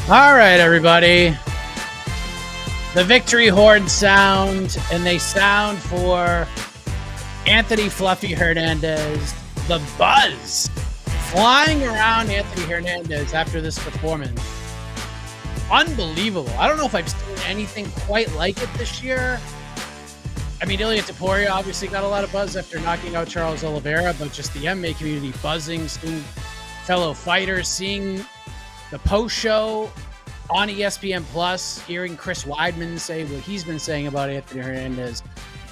All right, everybody. The victory horns sound, and they sound for Anthony Fluffy Hernandez. The buzz flying around Anthony Hernandez after this performance. Unbelievable. I don't know if I've seen anything quite like it this year. I mean, Ilia Topuria obviously got a lot of buzz after knocking out Charles Oliveira, but just the MMA community buzzing, seeing fellow fighters, seeing the post-show on ESPN Plus, hearing Chris Weidman say what he's been saying about Anthony Hernandez.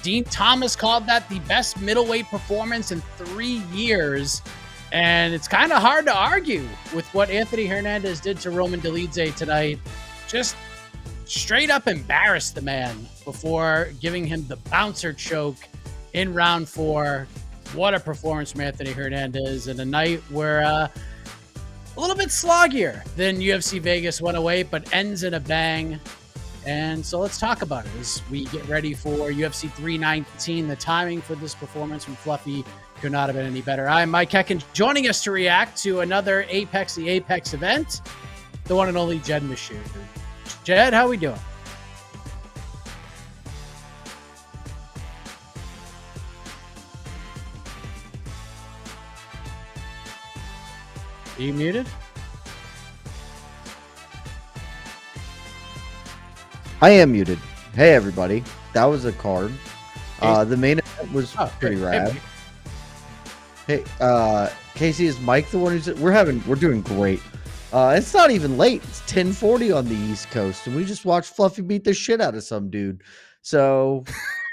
Dean Thomas called that the best middleweight performance in 3 years. And it's kind of hard to argue with what Anthony Hernandez did to Roman Dolidze tonight. Just straight up embarrassed the man before giving him the bouncer choke in round 4. What a performance from Anthony Hernandez in a night where a little bit sloggier than UFC Vegas 108, but ends in a bang. And so let's talk about it as we get ready for UFC 319. The timing for this performance from Fluffy could not have been any better. I'm Mike Hecken, joining us to react to another Apex the Apex event, the one and only Jed Meshew. Jed, how we doing? Are you muted? I am muted. Hey, everybody. That was a card. The main event was pretty rad. Hey, Casey, is Mike the one who's... We're doing great. It's not even late. It's 10:40 on the East Coast, and we just watched Fluffy beat the shit out of some dude. So,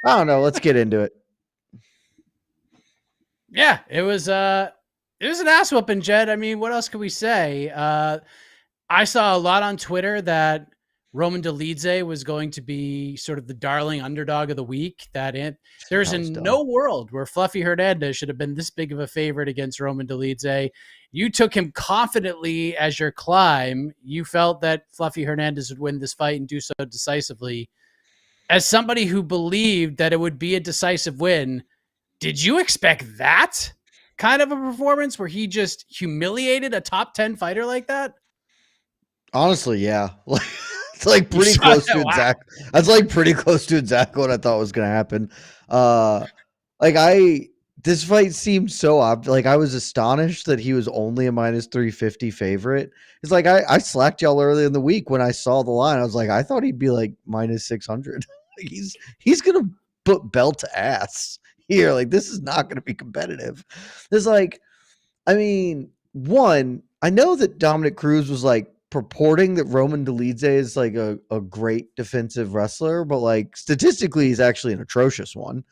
I don't know. Let's get into it. Yeah, it was an ass whooping, Jed. I mean, what else could we say? I saw a lot on Twitter that Roman Dolidze was going to be sort of the darling underdog of the week. There's no world where Fluffy Hernandez should have been this big of a favorite against Roman Dolidze. You took him confidently as your climb. You felt that Fluffy Hernandez would win this fight and do so decisively. As somebody who believed that it would be a decisive win, did you expect that kind of a performance where he just humiliated a top 10 fighter like that? Honestly, yeah. It's like pretty close to exact. That's like pretty close to exactly what I thought was going to happen. This fight seemed so obvious. Like, I was astonished that he was only a minus 350 favorite. It's like I slacked y'all early in the week when I saw the line. I was like, I thought he'd be like minus 600. He's gonna put belt to ass here. Like, this is not gonna be competitive. There's like, I mean, one, I know that Dominic Cruz was like purporting that Roman Dolidze is like a great defensive wrestler, but like statistically, he's actually an atrocious one.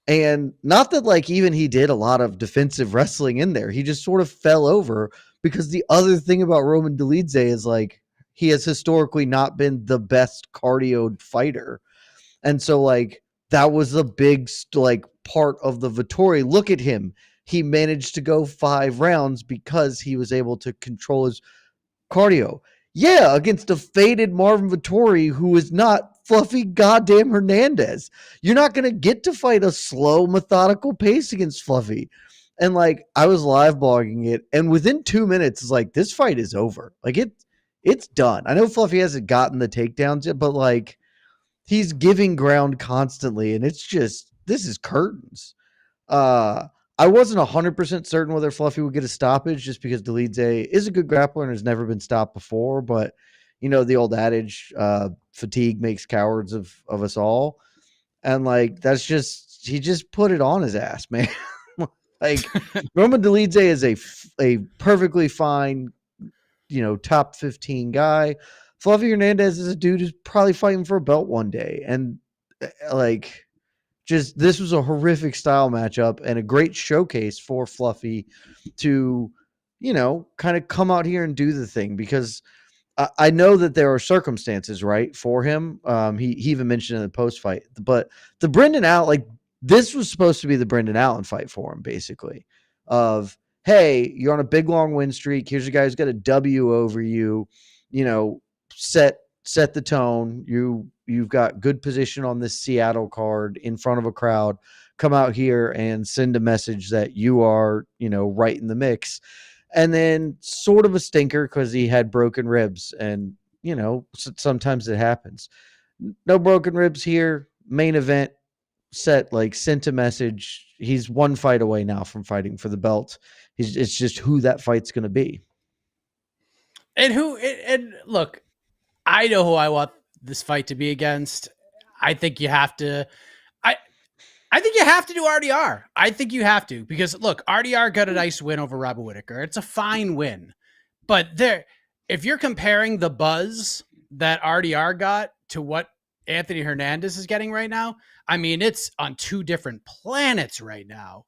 And not that like even he did a lot of defensive wrestling in there. He just sort of fell over because the other thing about Roman Dolidze is like he has historically not been the best cardioed fighter. And so like that was a big like part of the Vettori. Look at him. He managed to go 5 rounds because he was able to control his cardio. Yeah, against a faded Marvin Vettori who is not Fluffy goddamn Hernandez. You're not going to get to fight a slow, methodical pace against Fluffy. And like, I was live blogging it, and within 2 minutes, it's like, this fight is over. Like, it's done. I know Fluffy hasn't gotten the takedowns yet, but like, he's giving ground constantly, and it's just, this is curtains. I wasn't 100% certain whether Fluffy would get a stoppage just because Dolidze is a good grappler and has never been stopped before. But, you know, the old adage, fatigue makes cowards of us all. And, like, that's just, he just put it on his ass, man. Like, Roman Dolidze is a perfectly fine, you know, top 15 guy. Fluffy Hernandez is a dude who's probably fighting for a belt one day. And, like... just this was a horrific style matchup and a great showcase for Fluffy to, you know, kind of come out here and do the thing, because I know that there are circumstances, right, for him. He even mentioned in the post fight, but the Brendan Allen, like, this was supposed to be the Brendan Allen fight for him, basically, of, hey, you're on a big long win streak. Here's a guy who's got a W over you, you know, set the tone. You've got good position on this Seattle card in front of a crowd. Come out here and send a message that you are, you know, right in the mix. And then sort of a stinker because he had broken ribs and sometimes it happens. No broken ribs here. Main event set, like, sent a message. He's one fight away now from fighting for the belt. It's just who that fight's going to be. And look, I know who I want this fight to be against. I think you have to. I I think you have to do RDR. I think you have to because look, RDR got a nice win over Robert Whittaker. It's a fine win, but if you're comparing the buzz that RDR got to what Anthony Hernandez is getting right now, I mean, it's on two different planets right now.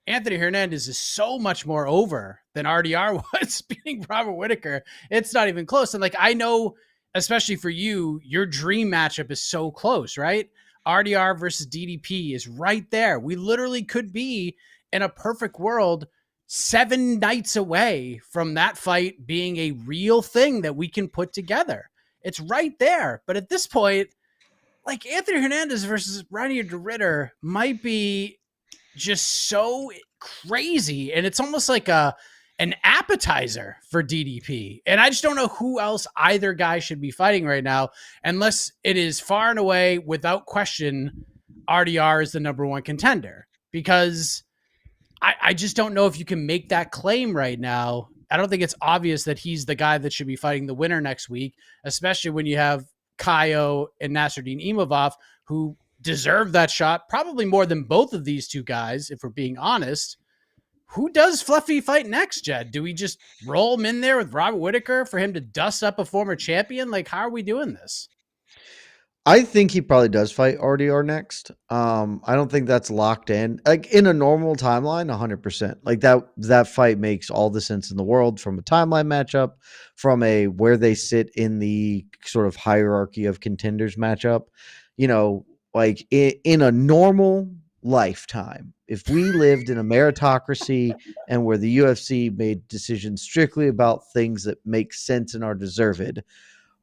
Anthony Hernandez is so much more over than RDR was beating Robert Whittaker. It's not even close. And like, I know, especially for you, your dream matchup is so close, right? RDR versus DDP is right there. We literally could be in a perfect world 7 nights away from that fight being a real thing that we can put together. It's right there. But at this point, like Anthony Hernandez versus Reinier de Ritter might be just so crazy. And it's almost like an appetizer for DDP. And I just don't know who else either guy should be fighting right now, unless it is far and away, without question, RDR is the number one contender. Because I just don't know if you can make that claim right now. I don't think it's obvious that he's the guy that should be fighting the winner next week, especially when you have Kaio and Nasruddin Imavov, who deserve that shot probably more than both of these two guys, if we're being honest. Who does Fluffy fight next, Jed? Do we just roll him in there with Robert Whittaker for him to dust up a former champion? Like, how are we doing this? I think he probably does fight RDR next. I don't think that's locked in. Like in a normal timeline, 100%. Like that fight makes all the sense in the world from a timeline matchup, from a where they sit in the sort of hierarchy of contenders matchup. Like in a normal lifetime, if we lived in a meritocracy and where the UFC made decisions strictly about things that make sense and are deserved,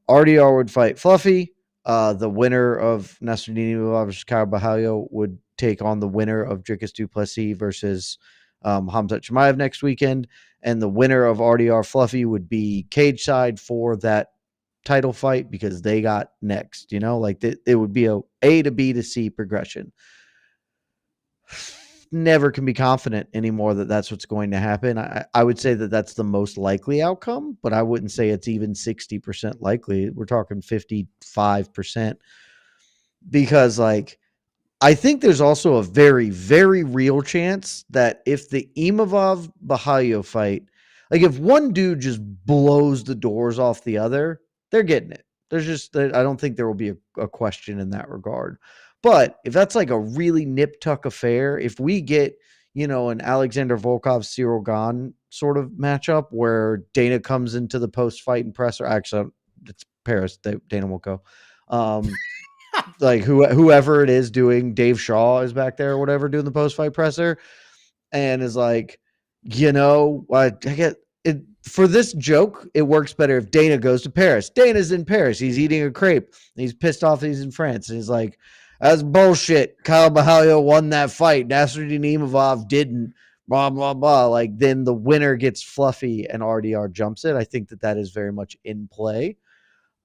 RDR would fight Fluffy. The winner of Nasruddin versus Carvalho would take on the winner of Dricus du Plessis versus Khamzat Chimaev next weekend. And the winner of RDR Fluffy would be cage side for that title fight because they got next. Like it would be a to B to C progression. Never can be confident anymore that that's what's going to happen. I would say that that's the most likely outcome, but I wouldn't say it's even 60% likely. We're talking 55% because, like, I think there's also a very, very real chance that if the Imavov Bahayo fight, like if one dude just blows the doors off the other, they're getting it. I don't think there will be a question in that regard. But if that's like a really nip tuck affair, if we get, an Alexander Volkov, Cyril Gane sort of matchup where Dana comes into the post fight and presser, actually, it's Paris, Dana won't go. Like whoever it is doing, Dave Shaw is back there or whatever doing the post fight presser, and is like, I get it for this joke. It works better if Dana goes to Paris. Dana's in Paris. He's eating a crepe. He's pissed off. He's in France, and he's like, "That's bullshit. Kyle Bahalio won that fight. Nasruddin Imavov didn't." Blah blah blah. Like then the winner gets Fluffy, and RDR jumps it. I think that is very much in play.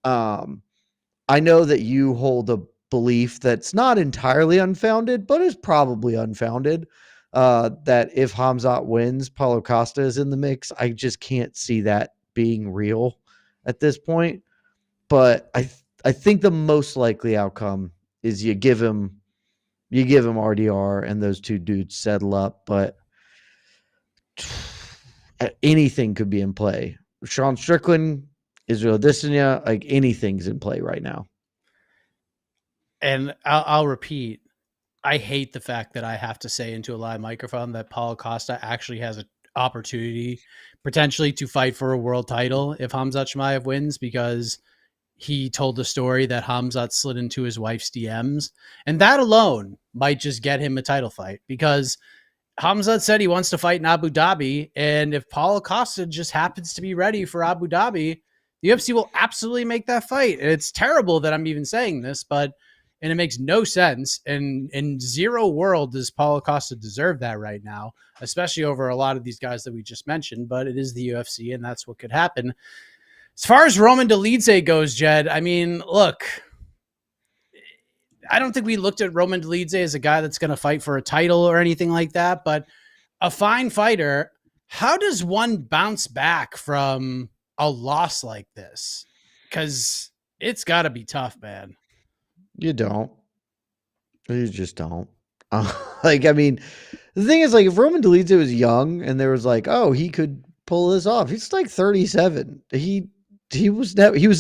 I know that you hold a belief that's not entirely unfounded, but is probably unfounded. That if Khamzat wins, Paulo Costa is in the mix. I just can't see that being real at this point. But I think the most likely outcome is you give him RDR and those two dudes settle up. But anything could be in play. Sean Strickland, Isreal Adesanya, like anything's in play right now. And I'll repeat, I hate the fact that I have to say into a live microphone that Paulo Costa actually has an opportunity potentially to fight for a world title if Khamzat Chimaev wins, because he told the story that Khamzat slid into his wife's DMs. And that alone might just get him a title fight, because Khamzat said he wants to fight in Abu Dhabi. And if Paulo Costa just happens to be ready for Abu Dhabi, the UFC will absolutely make that fight. And it's terrible that I'm even saying this, and it makes no sense. And in zero world does Paulo Costa deserve that right now, especially over a lot of these guys that we just mentioned. But it is the UFC, and that's what could happen. As far as Roman Dolidze goes, Jed, I mean, look, I don't think we looked at Roman Dolidze as a guy that's going to fight for a title or anything like that, but a fine fighter. How does one bounce back from a loss like this? Because it's got to be tough, man. You don't. You just don't. Like, I mean, the thing is, like, if Roman Dolidze was young and there was like, oh, he could pull this off. He's like 37. He was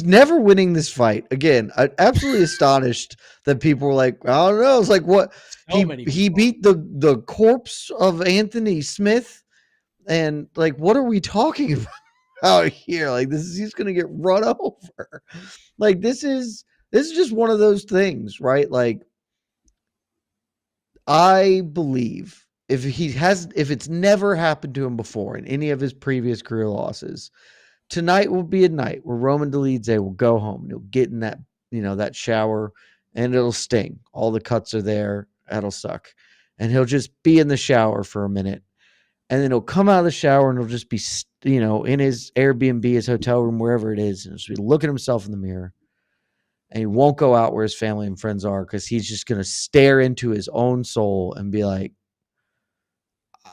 never winning this fight. Again, I'm absolutely astonished that people were like, I don't know. It's like what So many he people. beat the corpse of Anthony Smith, and like, what are we talking about out here? Like, he's gonna get run over. Like, this is just one of those things, right? Like, I believe if it's never happened to him before in any of his previous career losses, tonight will be a night where Roman Dolidze will go home and he'll get in that, that shower, and it'll sting. All the cuts are there. That'll suck. And he'll just be in the shower for a minute. And then he'll come out of the shower and he'll just be, in his Airbnb, his hotel room, wherever it is, and he'll just be looking at himself in the mirror. And he won't go out where his family and friends are because he's just going to stare into his own soul and be like,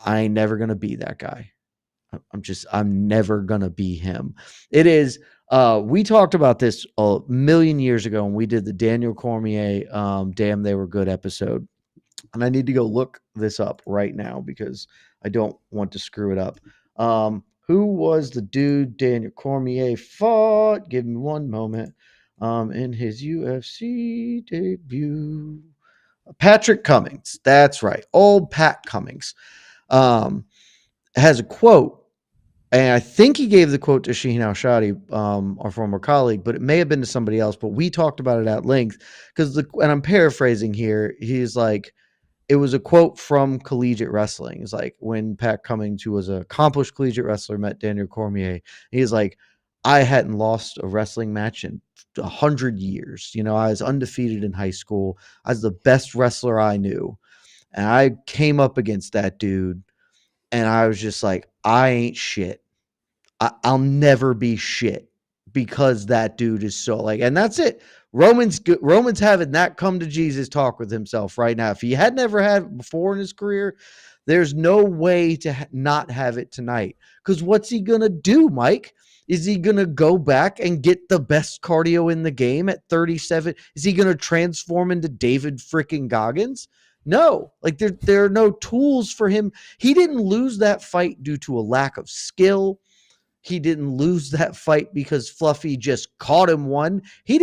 I ain't never going to be that guy. I'm never going to be him. It is, we talked about this a million years ago when we did the Daniel Cormier, Damn They Were Good episode. And I need to go look this up right now because I don't want to screw it up. Who was the dude Daniel Cormier fought? Give me one moment. In his UFC debut, Patrick Cummings. That's right. Old Pat Cummings has a quote, and I think he gave the quote to Shaheen Al-Shadi, our former colleague, but it may have been to somebody else, but we talked about it at length because and I'm paraphrasing here. He's like, it was a quote from collegiate wrestling. It's like when Pat Cummings, who was an accomplished collegiate wrestler, met Daniel Cormier. He's like, I hadn't lost a wrestling match in 100 years. I was undefeated in high school. I was the best wrestler I knew. And I came up against that dude, and I was just like, I ain't shit. I'll never be shit because that dude is so like, and that's it. Roman's having that come to Jesus talk with himself right now. If he had never had it before in his career, there's no way to not have it tonight. Because what's he going to do, Mike? Is he going to go back and get the best cardio in the game at 37? Is he going to transform into David freaking Goggins? No, like there are no tools for him. He didn't lose that fight due to a lack of skill. He didn't lose that fight because Fluffy just caught him one. He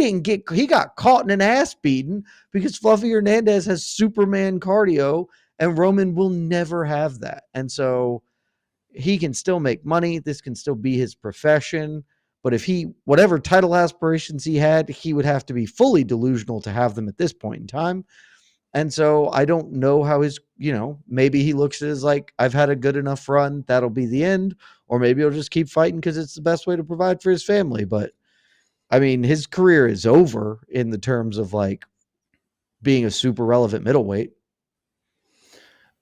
got caught in an ass beating because Fluffy Hernandez has Superman cardio, and Roman will never have that. And so he can still make money. This can still be his profession. But if whatever title aspirations he had, he would have to be fully delusional to have them at this point in time. And so I don't know how maybe he looks at it as like, I've had a good enough run. That'll be the end. Or maybe he'll just keep fighting because it's the best way to provide for his family. But I mean, his career is over in the terms of like being a super relevant middleweight.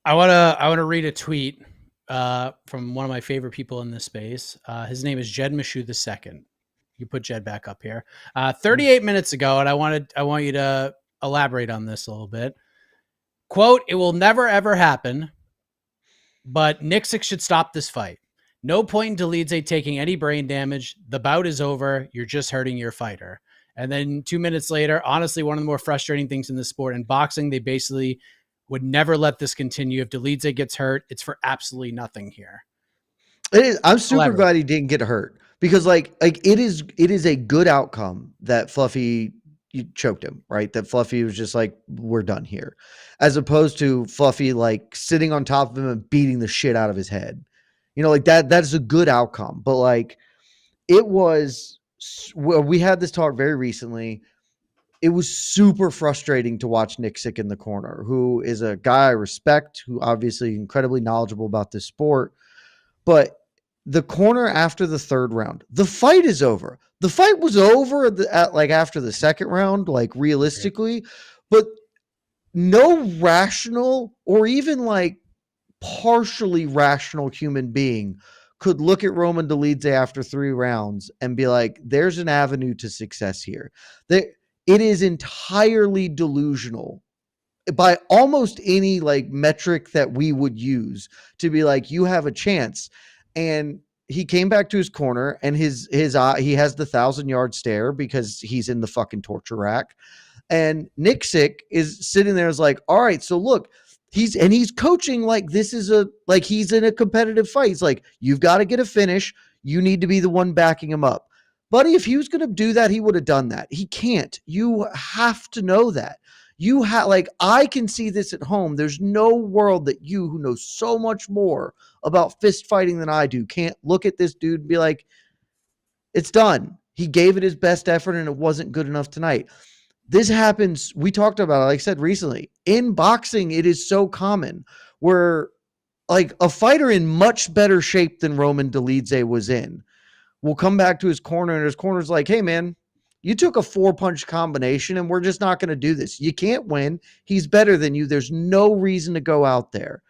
I want to read a tweet from one of my favorite people in this space. His name is Jed Meshew II. You put Jed back up here. 38 minutes ago, and I want you to elaborate on this a little bit. Quote, it will never, ever happen, but Nixick should stop this fight. No point in Dolidze taking any brain damage. The bout is over. You're just hurting your fighter. And then 2 minutes later, honestly, one of the more frustrating things in the sport, in boxing, they basically would never let this continue. If Dolidze gets hurt, it's for absolutely nothing here. It is. I'm super glad he didn't get hurt because like it is a good outcome that Fluffy choked him, right? That Fluffy was just like, we're done here, as opposed to Fluffy like sitting on top of him and beating the shit out of his head. Like that's a good outcome. But like it was, we had this talk very recently. It was super frustrating to watch Nixick in the corner, who is a guy I respect, who obviously incredibly knowledgeable about this sport. But the corner after the third round, the fight is over. The fight was over after the second round, like realistically, but no rational or even like partially rational human being could look at Roman Dolidze after 3 rounds and be like, there's an avenue to success here. It is entirely delusional by almost any like metric that we would use to be like, you have a chance. And he came back to his corner, and he has the 1,000-yard stare because he's in the fucking torture rack. And Nixick is sitting there is like, all right, so look, he's coaching like this is he's in a competitive fight. He's like, you've got to get a finish. You need to be the one backing him up. Buddy, if he was going to do that, he would have done that. He can't. You have to know that. I can see this at home. There's no world that you, who knows so much more about fist fighting than I do, can't look at this dude and be like, it's done. He gave it his best effort and it wasn't good enough tonight. This happens. We talked about it, like I said recently. In boxing, it is so common where like a fighter in much better shape than Roman Dolidze was in will come back to his corner, and his corner's like, hey, man, you took a 4-punch combination and we're just not going to do this. You can't win. He's better than you. There's no reason to go out there.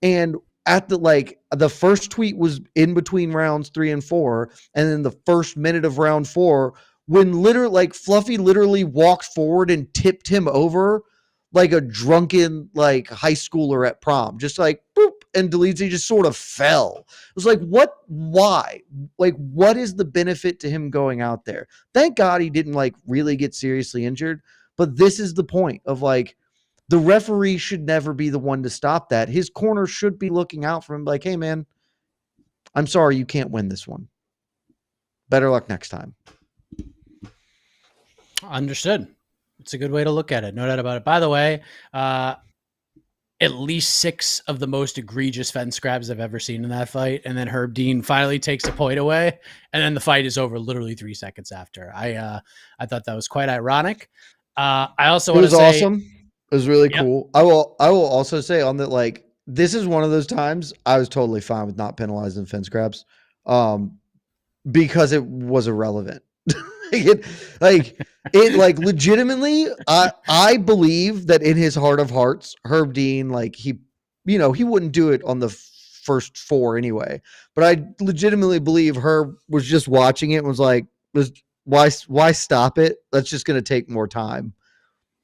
And at the first tweet was in between rounds 3 and 4. And then the first minute of round 4, when Fluffy literally walked forward and tipped him over like a drunken like high schooler at prom, just like boop, and Dolidze just sort of fell. It was like, what? Why? Like, what is the benefit to him going out there? Thank God he didn't like really get seriously injured. But this is the point of like, the referee should never be the one to stop that. His corner should be looking out for him, like, hey man, I'm sorry, you can't win this one. Better luck next time. Understood. It's a good way to look at it. No doubt about it. By the way, at least 6 of the most egregious fence grabs I've ever seen in that fight. And then Herb Dean finally takes a point away. And then the fight is over literally 3 seconds after. I thought that was quite ironic. I also want to say, awesome. It was really cool. I will also say on that, like, this is one of those times I was totally fine with not penalizing fence grabs, because it was irrelevant. It legitimately, I believe that in his heart of hearts, Herb Dean, like he wouldn't do it on the first 4 anyway. But I legitimately believe Herb was just watching it and was like, why stop it? That's just going to take more time.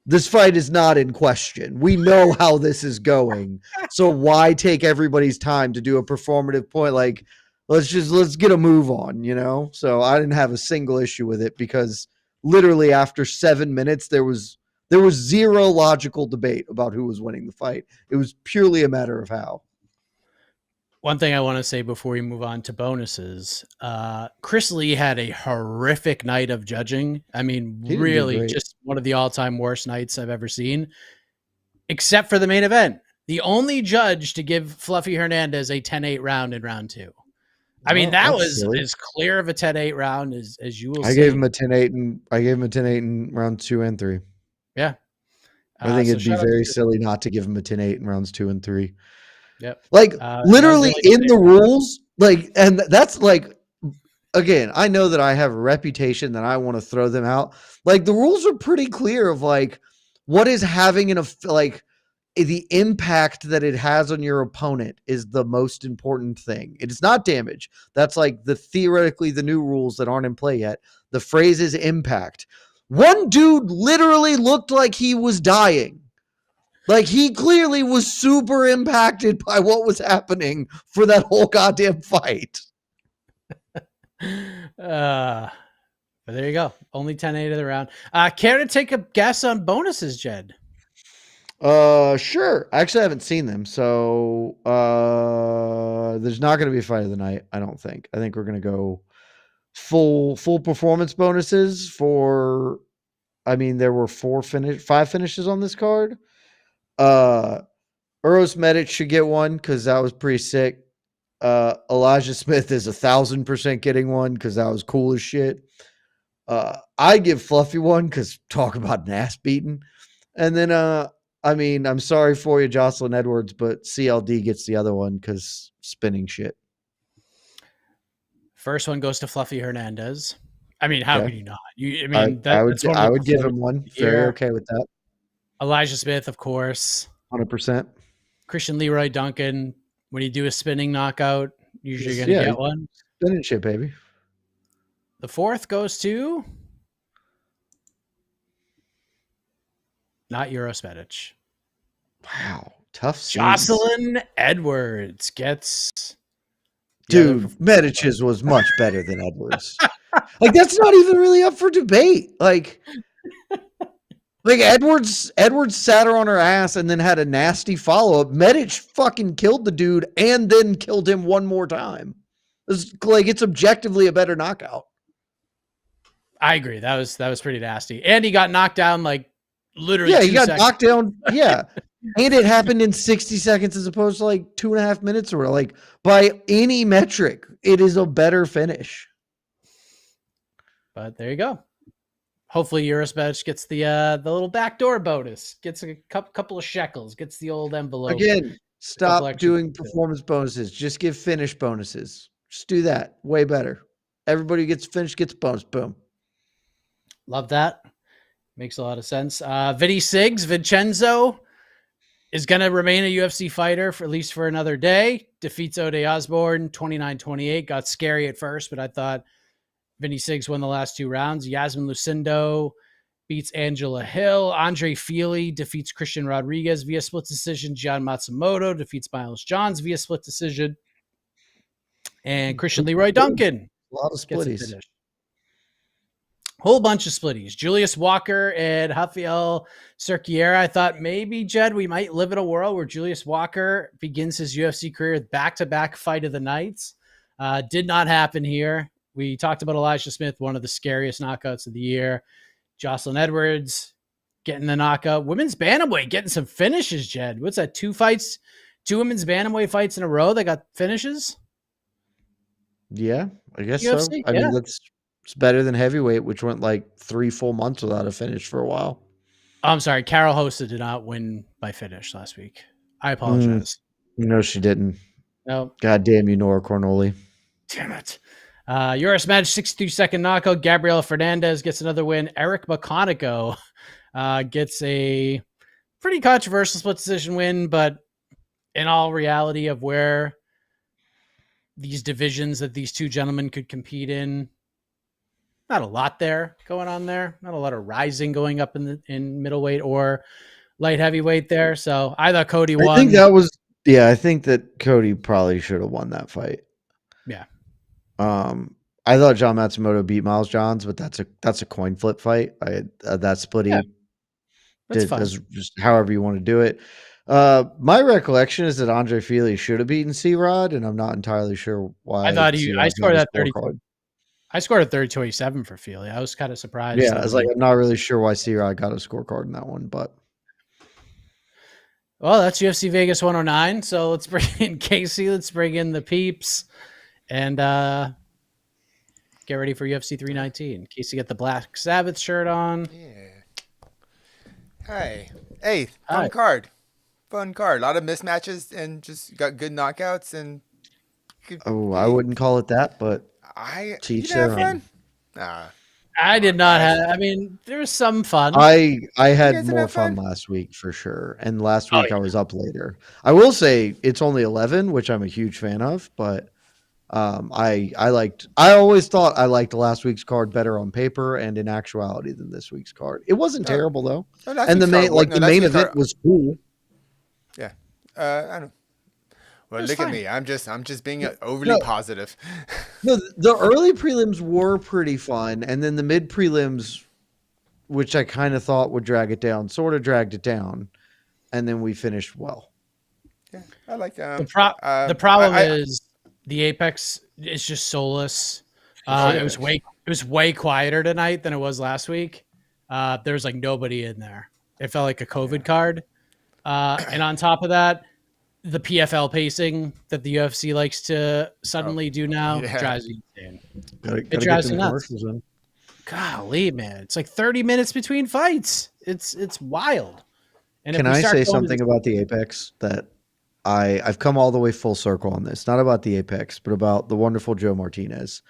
This fight is not in question. We know how this is going. So why take everybody's time to do a performative point? Like, let's get a move on, So I didn't have a single issue with it because literally after 7 minutes, there was zero logical debate about who was winning the fight. It was purely a matter of how. One thing I want to say before we move on to bonuses, Chris Lee had a horrific night of judging. I mean, really just one of the all-time worst nights I've ever seen, except for the main event. The only judge to give Fluffy Hernandez a 10-8 round in round 2. I mean, that was silly. As clear of a 10-8 round as you will see. I gave him a 10-8 in round 2 and 3. Yeah. I think it'd be very silly not to give him a 10-8 in rounds 2 and 3. Yep. Literally in the rules, and that's like, again, I know that I have a reputation that I want to throw them out. Like, the rules are pretty clear of like what is having the impact that it has on your opponent is the most important thing. It is not damage. That's like theoretically the new rules that aren't in play yet. The phrase is impact. One dude literally looked like he was dying. Like, he clearly was super impacted by what was happening for that whole goddamn fight. But there you go. Only 10-8 of the round. Care to take a guess on bonuses, Jed? Sure. I actually haven't seen them, so there's not going to be a fight of the night, I don't think. I think we're going to go full performance bonuses for, I mean, there were 5 finishes on this card. Uros Medic should get one because that was pretty sick. Elijah Smith is 1,000% getting one because that was cool as shit. I give Fluffy one because talk about an ass beating. And then, I mean, I'm sorry for you, Jocelyn Edwards, but CLD gets the other one because spinning shit. First one goes to Fluffy Hernandez. I mean, how could you not? I would give him one. Very okay with that. Elijah Smith, of course. 100%. Christian Leroy Duncan, when you do a spinning knockout, Usually going to Yeah, get one. finish it, baby. The fourth goes to not Eurosmedic. Wow, tough scenes. Jocelyn Edwards gets the other Dude, Medic's was much better than Edwards. Like, that's not even really up for debate. Like Edwards sat her on her ass and then had a nasty follow-up. Medic fucking killed the dude and then killed him one more time. It's objectively a better knockout. I agree. That was pretty nasty. And he got knocked down like literally. Yeah, he got seconds. knocked down. Yeah. And it happened in 60 seconds as opposed to like 2.5 minutes or like by any metric, it is a better finish. But there you go. Hopefully Eurosmedic gets the little backdoor bonus, gets a couple of shekels, gets the old envelope. Again, stop doing performance bonuses. Just give finish bonuses. Just do that. Way better. Everybody gets finished, gets bonus. Boom. Love that. Makes a lot of sense. Vincenzo is going to remain a UFC fighter for at least for another day. Defeats Ode Osborne 29-28. Got scary at first, but I thought Vinny Siggs won the last 2 rounds. Yasmin Lucindo beats Angela Hill. Andre Feely defeats Christian Rodriguez via split decision. Gian Matsumoto defeats Miles Johns via split decision. And Christian Leroy Duncan. A lot of splitties. Whole bunch of splitties. Julius Walker and Rafael Cerquiera. I thought maybe, Jed, we might live in a world where Julius Walker begins his UFC career with back-to-back fight of the nights. Did not happen here. We talked about Elijah Smith, one of the scariest knockouts of the year. Jocelyn Edwards getting the knockout. Women's bantamweight getting some finishes, Jed. What's that? 2 women's bantamweight fights in a row that got finishes? Yeah, I guess UFC, so. I mean, it's better than heavyweight, which went like 3 full months without a finish for a while. Oh, I'm sorry. Carol Hosta did not win by finish last week. I apologize. No, she didn't. No. God damn you, Nora Cornoli. Damn it. Eurosmedic 62-second knockout. Gabriela Fernandez gets another win. Eric McConaughey gets a pretty controversial split decision win, but in all reality of where these divisions that these two gentlemen could compete in, not a lot there going on there. Not a lot of rising going up in middleweight or light heavyweight there. So I thought Cody won. I think that Cody probably should have won that fight. Yeah. I thought John Matsumoto beat Miles Johns, but that's a coin flip fight. That splitty. That's fine. Just however you want to do it. My recollection is that Andre Feely should have beaten C-Rod, and I'm not entirely sure why. I thought I scored that 30. I scored a 30-27 for Feely. I was kind of surprised. Yeah, I was like, I'm not really sure why C-Rod got a scorecard in that one, but. Well, that's UFC Vegas 109. So let's bring in Casey. Let's bring in the peeps, and get ready for UFC 319. Casey got the Black Sabbath shirt on. Yeah. Hi. Hey, fun card. Fun card. A lot of mismatches and just got good knockouts and. I wouldn't call it that, but. You didn't have fun? I did not have. I mean, there was some fun. I had more fun last week for sure, and last week I was up later. I will say it's only 11, which I'm a huge fan of, but I always thought I liked last week's card better on paper and in actuality than this week's card. It wasn't terrible though, and the main event was cool. Yeah, I don't. Well, look at me. I'm just being overly positive. No, the early prelims were pretty fun, and then the mid prelims, which I kind of thought would drag it down, sort of dragged it down, and then we finished well. Yeah, I like that. The problem is the Apex is just soulless. It was way quieter tonight than it was last week. There was like nobody in there. It felt like a COVID card. And on top of that, the PFL pacing that the UFC likes to suddenly do now drives me insane. It drives me nuts. Golly, man. It's like 30 minutes between fights. It's wild. And can I say something about the Apex that I've come all the way full circle on this? Not about the Apex, but about the wonderful Joe Martinez.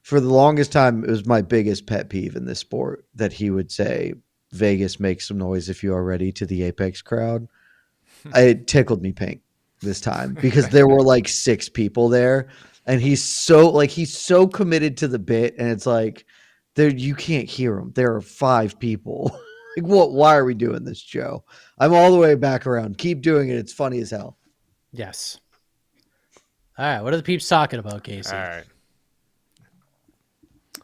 For the longest time, it was my biggest pet peeve in this sport that he would say, Vegas makes some noise if you are ready to the Apex crowd. It tickled me pink. this time because there were like 6 people there, and he's so committed to the bit, and it's like there you can't hear him. There are 5 people. Like, what? Why are we doing this, Joe? I'm all the way back around. Keep doing it. It's funny as hell. Yes. All right. What are the peeps talking about, Casey? All right.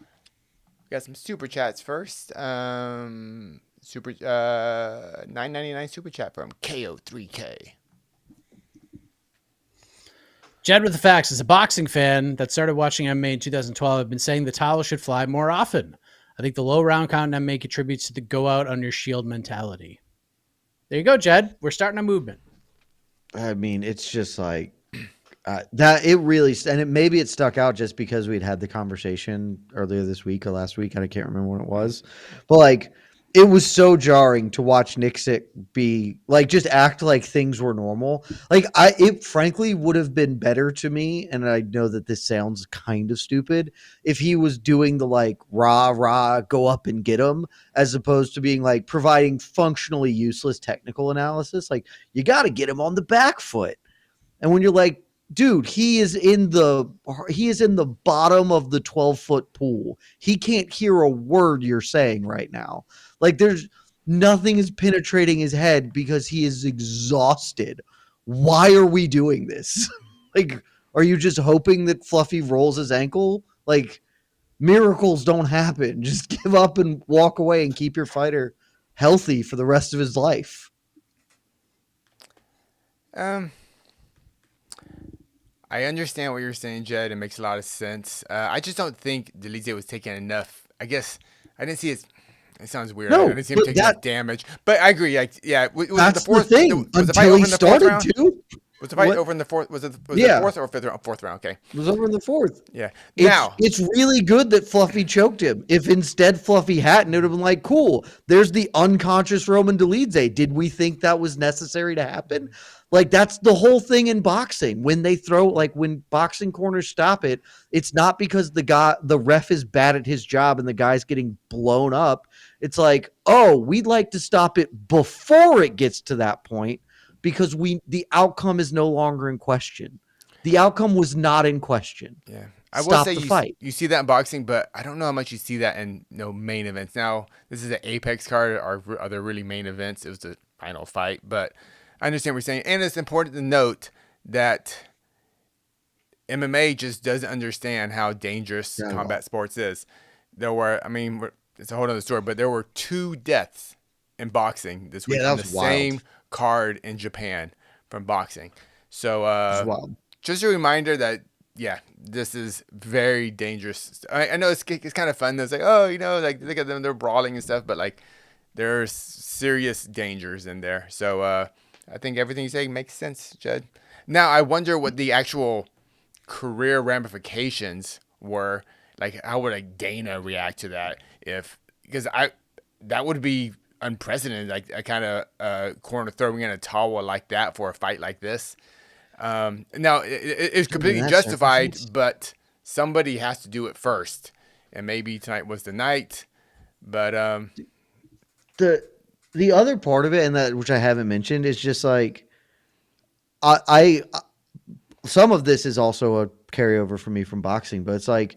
We got some super chats first. Super $9.99 super chat from KO3K. Jed with the facts. As a boxing fan that started watching MMA in 2012, I've been saying the towel should fly more often. I think the low round count in MMA contributes to the go out on your shield mentality. There you go, Jed. We're starting a movement. I mean, it's just like that. It really, and maybe it stuck out just because we'd had the conversation earlier this week or last week. I can't remember when it was, but like, it was so jarring to watch Nixick be like, just act like things were normal. Like it frankly would have been better to me. And I know that this sounds kind of stupid if he was doing the like rah, go up and get him, as opposed to being like providing functionally useless technical analysis. Like, you got to get him on the back foot. And when you're like, dude, he is in the bottom of the 12-foot pool. He can't hear a word you're saying right now. Like, there's nothing is penetrating his head because he is exhausted. Why are we doing this? Like, are you just hoping that Fluffy rolls his ankle? Like, miracles don't happen. Just give up and walk away and keep your fighter healthy for the rest of his life. I understand what you're saying, Jed. It makes a lot of sense. I just don't think Dolidze was taking enough. I guess I didn't see his. It sounds weird. No, I didn't see him taking enough damage. But I agree. Like, yeah, was that's the fourth the thing. Was the fight Until over he in the fourth started round? to. Was the fight What? over in the fourth? Was it Yeah. the fourth or fifth round? Fourth round. Okay. It was over in the 4th. Yeah. It's really good that Fluffy choked him. If instead Fluffy hadn't, it would have been like, cool, there's the unconscious Roman Dolidze. Did we think that was necessary to happen? Like, that's the whole thing in boxing. When they throw, like, when boxing corners stop it, it's not because the ref is bad at his job and the guy's getting blown up. It's like, oh, we'd like to stop it before it gets to that point because the outcome is no longer in question. The outcome was not in question. Yeah. I will Stop say the fight. you see that in boxing, but I don't know how much you see that in main events. Now, this is an Apex card. Are there really main events? It was the final fight, but I understand what you're saying. And it's important to note that MMA just doesn't understand how dangerous combat sports is. There were, I mean, it's a whole other story, but there were 2 deaths in boxing this week on the same card in Japan from boxing. So just a reminder that, yeah, this is very dangerous. I know it's kind of fun. It's like, oh, like, look at them, they're brawling and stuff, but like, there's serious dangers in there. So I think everything you say makes sense, Jed. Now, I wonder what the actual career ramifications were. Like, how would like Dana react to that? Because that would be unprecedented. Like, a kind of corner throwing in a towel like that for a fight like this. Now, it's completely justified, but somebody has to do it first, and maybe tonight was the night. But the other part of it, and that which I haven't mentioned, is just like I some of this is also a carryover for me from boxing, but it's like,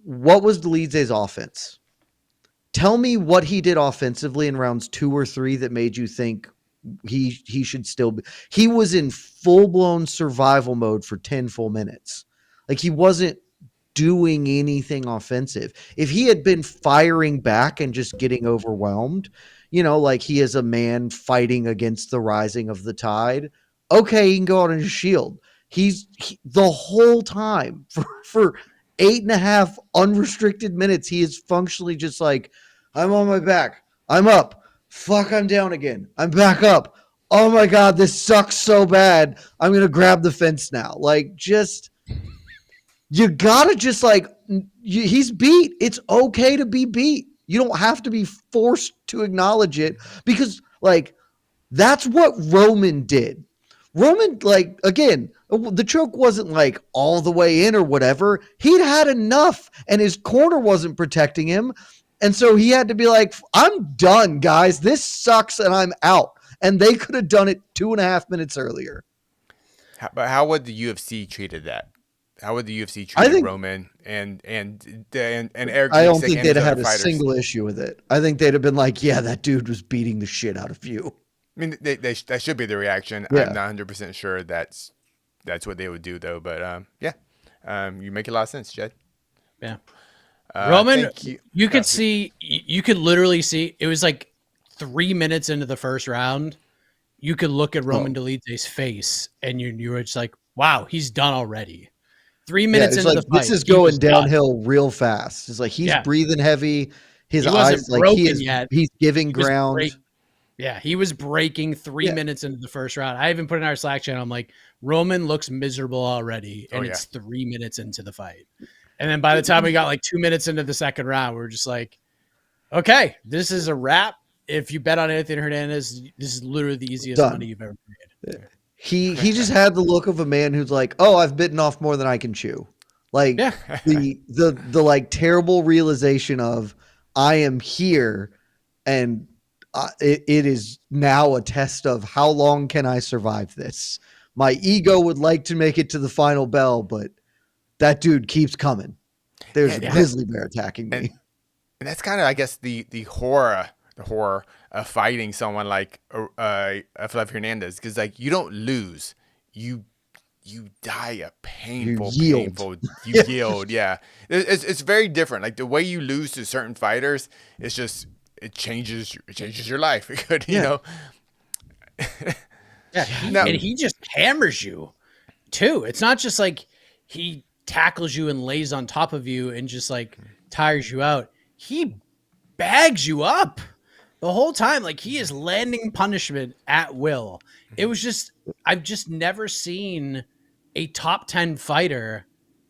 what was Dolidze's offense? Tell me what he did offensively in rounds 2 or 3 that made you think he should still be. He was in full-blown survival mode for 10 full minutes. Like, he wasn't doing anything offensive. If he had been firing back and just getting overwhelmed, like he is a man fighting against the rising of the tide, okay, he can go out on his shield. The whole time for 8.5 unrestricted minutes, he is functionally just like, I'm on my back, I'm up, fuck, I'm down again, I'm back up, oh my god, this sucks so bad, I'm gonna grab the fence now. Like, just, you gotta just like, he's beat. It's okay to be beat. You don't have to be forced to acknowledge it, because like, that's what Roman did. Roman, like, again, the choke wasn't like all the way in or whatever. He'd had enough and his corner wasn't protecting him. And so he had to be like, I'm done, guys. This sucks and I'm out. And they could have done it 2.5 minutes earlier. But how would the UFC treated that? How would the UFC I treat think Roman and Eric I don't Bisick think and they'd his have other had a fighters? single issue with it. I think they'd have been like, yeah, that dude was beating the shit out of you. I mean, that should be the reaction. Yeah. I'm not 100% sure that's what they would do though. But you make a lot of sense, Jed. Yeah. Roman, thank you could see, you could literally see, it was like 3 minutes into the first round. You could look at Roman Dolidze's face and you were just like, wow, he's done already. 3 minutes into the fight. This is going downhill real fast. It's like he's breathing heavy. His eyes, like he's giving ground. He was breaking 3 minutes into the first round. I even put in our Slack channel, I'm like, Roman looks miserable already. And it's 3 minutes into the fight. And then by the time we got like 2 minutes into the second round, we're just like, okay, this is a wrap. If you bet on Anthony Hernandez, this is literally the easiest money you've ever made. He just had the look of a man who's like, oh, I've bitten off more than I can chew. Like the like terrible realization of I am here, and it is now a test of how long can I survive this. My ego would like to make it to the final bell, but that dude keeps coming. There's a grizzly bear attacking me. And that's kind of, I guess, the horror of fighting someone like Felipe Hernandez, because like you don't lose, you die a painful you yield. Yeah, it's very different. Like the way you lose to certain fighters, it's just it changes your life. It could, you know. And he just hammers you too. It's not just like he tackles you and lays on top of you and just like tires you out. He bags you up the whole time. Like he is landing punishment at will. It was just, I've just never seen a top 10 fighter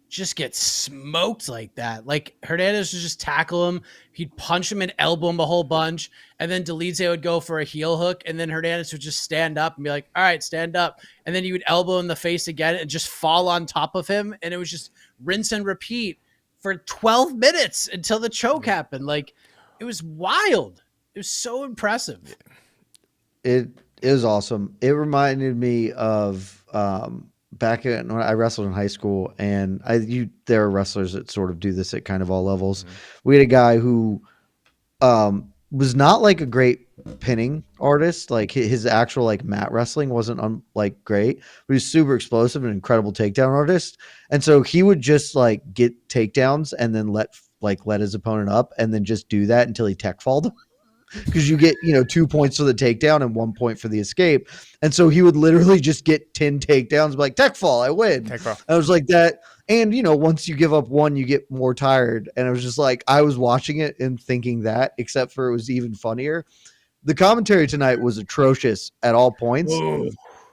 just get smoked like that. Like Hernandez would just tackle him. He'd punch him and elbow him a whole bunch. And then Dolidze would go for a heel hook. And then Hernandez would just stand up and be like, all right, stand up. And then he would elbow in the face again and just fall on top of him. And it was just rinse and repeat for 12 minutes until the choke happened. Like it was wild. It was so impressive. It was awesome. It reminded me of back when I wrestled in high school, and there are wrestlers that sort of do this at kind of all levels. Mm-hmm. We had a guy who was not like a great pinning artist. Like his actual like mat wrestling wasn't like great, but he's super explosive and incredible takedown artist. And so he would just like get takedowns and then let his opponent up and then just do that until he tech falled him. Because you get, 2 points for the takedown and 1 point for the escape. And so he would literally just get 10 takedowns, like, tech fall, I win. Tech fall. I was like that. And, once you give up one, you get more tired. And it was just like, I was watching it and thinking that, except for it was even funnier. The commentary tonight was atrocious at all points. Ooh.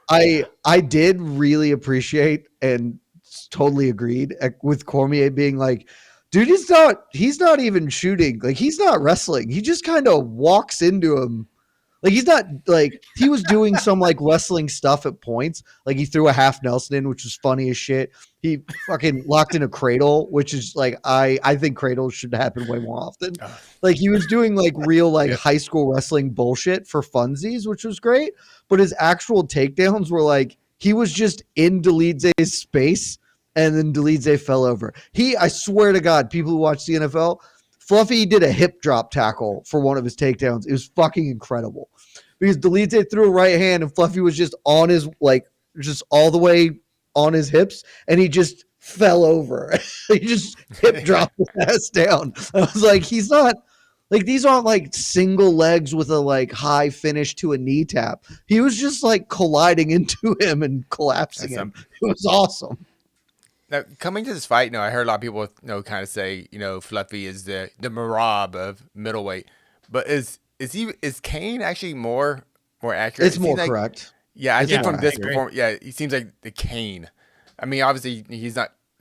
I did really appreciate and totally agreed with Cormier being like, dude, he's not even shooting. Like, he's not wrestling. He just kind of walks into him. Like, he's not like, he was doing some like wrestling stuff at points. Like he threw a half Nelson in, which was funny as shit. He fucking locked in a cradle, which is like, I think cradles should happen way more often. Like he was doing like real, like high school wrestling bullshit for funsies, which was great. But his actual takedowns were like, he was just in Dolidze's space. And then Dolidze fell over. I swear to God, people who watch the NFL, Fluffy did a hip drop tackle for one of his takedowns. It was fucking incredible. Because Dolidze threw a right hand and Fluffy was just on his, like, just all the way on his hips. And he just fell over. He just hip dropped his ass down. I was like, he's not, like, these aren't like single legs with a like high finish to a knee tap. He was just like colliding into him and collapsing him. It was awesome. Now, coming to this fight, I heard a lot of people, kind of say, Fluffy is the Marab of middleweight, but is Kane actually more accurate? It's more correct. Yeah, I think from this performance, he seems like the Kane. I mean, obviously he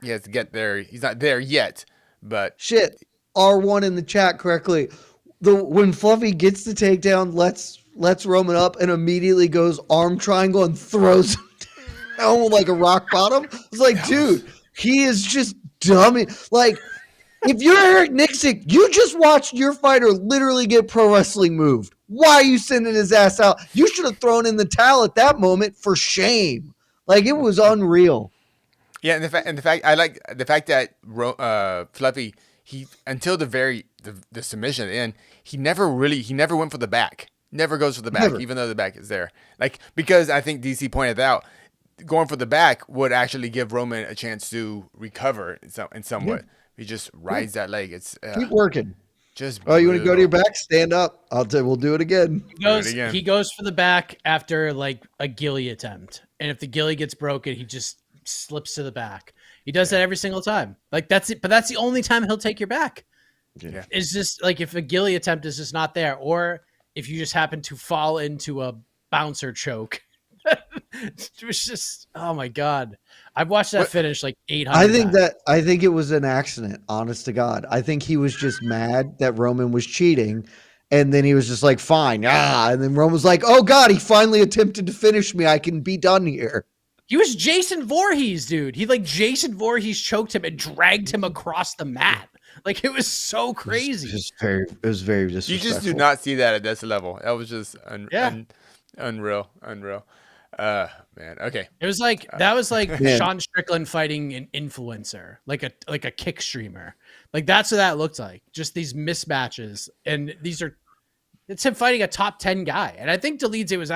has to get there. He's not there yet, but shit. R1 in the chat correctly. When Fluffy gets the takedown, lets Roman up and immediately goes arm triangle and throws him down like a rock bottom. It's like, dude. He is just dummy. Like, if you're Eric Nixon, you just watched your fighter literally get pro wrestling moved. Why are you sending his ass out? You should have thrown in the towel at that moment for shame. Like it was unreal. Yeah, and the fact I like the fact that Fluffy, he until the submission at the end, he never went for the back. Never goes for the back, Never. even though the back is there. Like, because I think DC pointed out, going for the back would actually give Roman a chance to recover in somewhat. He just rides that leg. It's Keep working. just Oh, you want to go to your brutal. back? Stand up. We'll do it again. He goes for the back after like a ghillie attempt, and if the ghillie gets broken, he just slips to the back. He does that every single time. Like that's it, but that's the only time he'll take your back. Yeah. It's just like if a ghillie attempt is just not there, or if you just happen to fall into a bouncer choke. It was just, oh my god! I've watched that finish like 800 times. I think it was an accident. Honest to God, I think he was just mad that Roman was cheating, and then he was just like, "Fine, and then Roman was like, "Oh God, he finally attempted to finish me. I can be done here." He was Jason Voorhees, dude. He like Jason Voorhees choked him and dragged him across the mat. Like it was so crazy. It was very disrespectful. You just do not see that at this level. That was just unreal. Man. Okay. It was like that was like Sean Strickland fighting an influencer, like a kick streamer. Like that's what that looked like. Just these mismatches, and it's him fighting a top 10 guy. And I think Dolidze was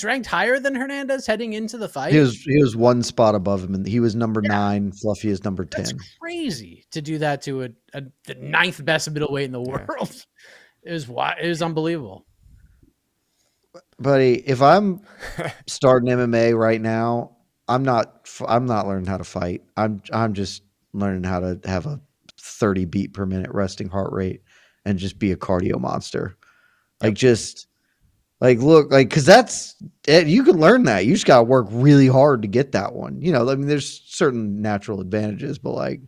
ranked higher than Hernandez heading into the fight. He was one spot above him, and he was number 9. Fluffy is number 10. That's crazy to do that to the 9th best middleweight in the world. It was unbelievable. Buddy, if I'm starting MMA right now, I'm not learning how to fight. I'm just learning how to have a 30 beat per minute resting heart rate and just be a cardio monster. Like just like look like because that's it, you can learn that. You just gotta work really hard to get that one. You know, I mean, there's certain natural advantages, but like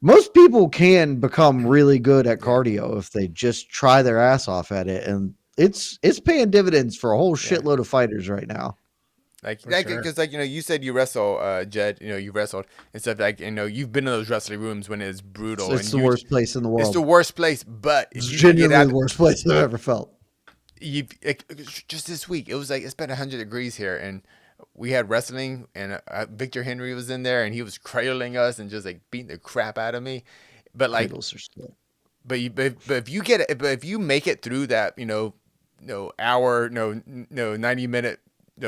most people can become really good at cardio if they just try their ass off at it, and it's paying dividends for a whole shitload of fighters right now. Because you said you wrestle, Jed. You wrestled and stuff. Like you've been in those wrestling rooms when it's brutal. It's the worst place in the world. It's the worst place, but it's genuinely the worst place I've ever felt. Just this week, it was like it's been 100 degrees here, and we had wrestling, and Victor Henry was in there, and he was cradling us and just like beating the crap out of me. But like, but if you make it through that, 90-minute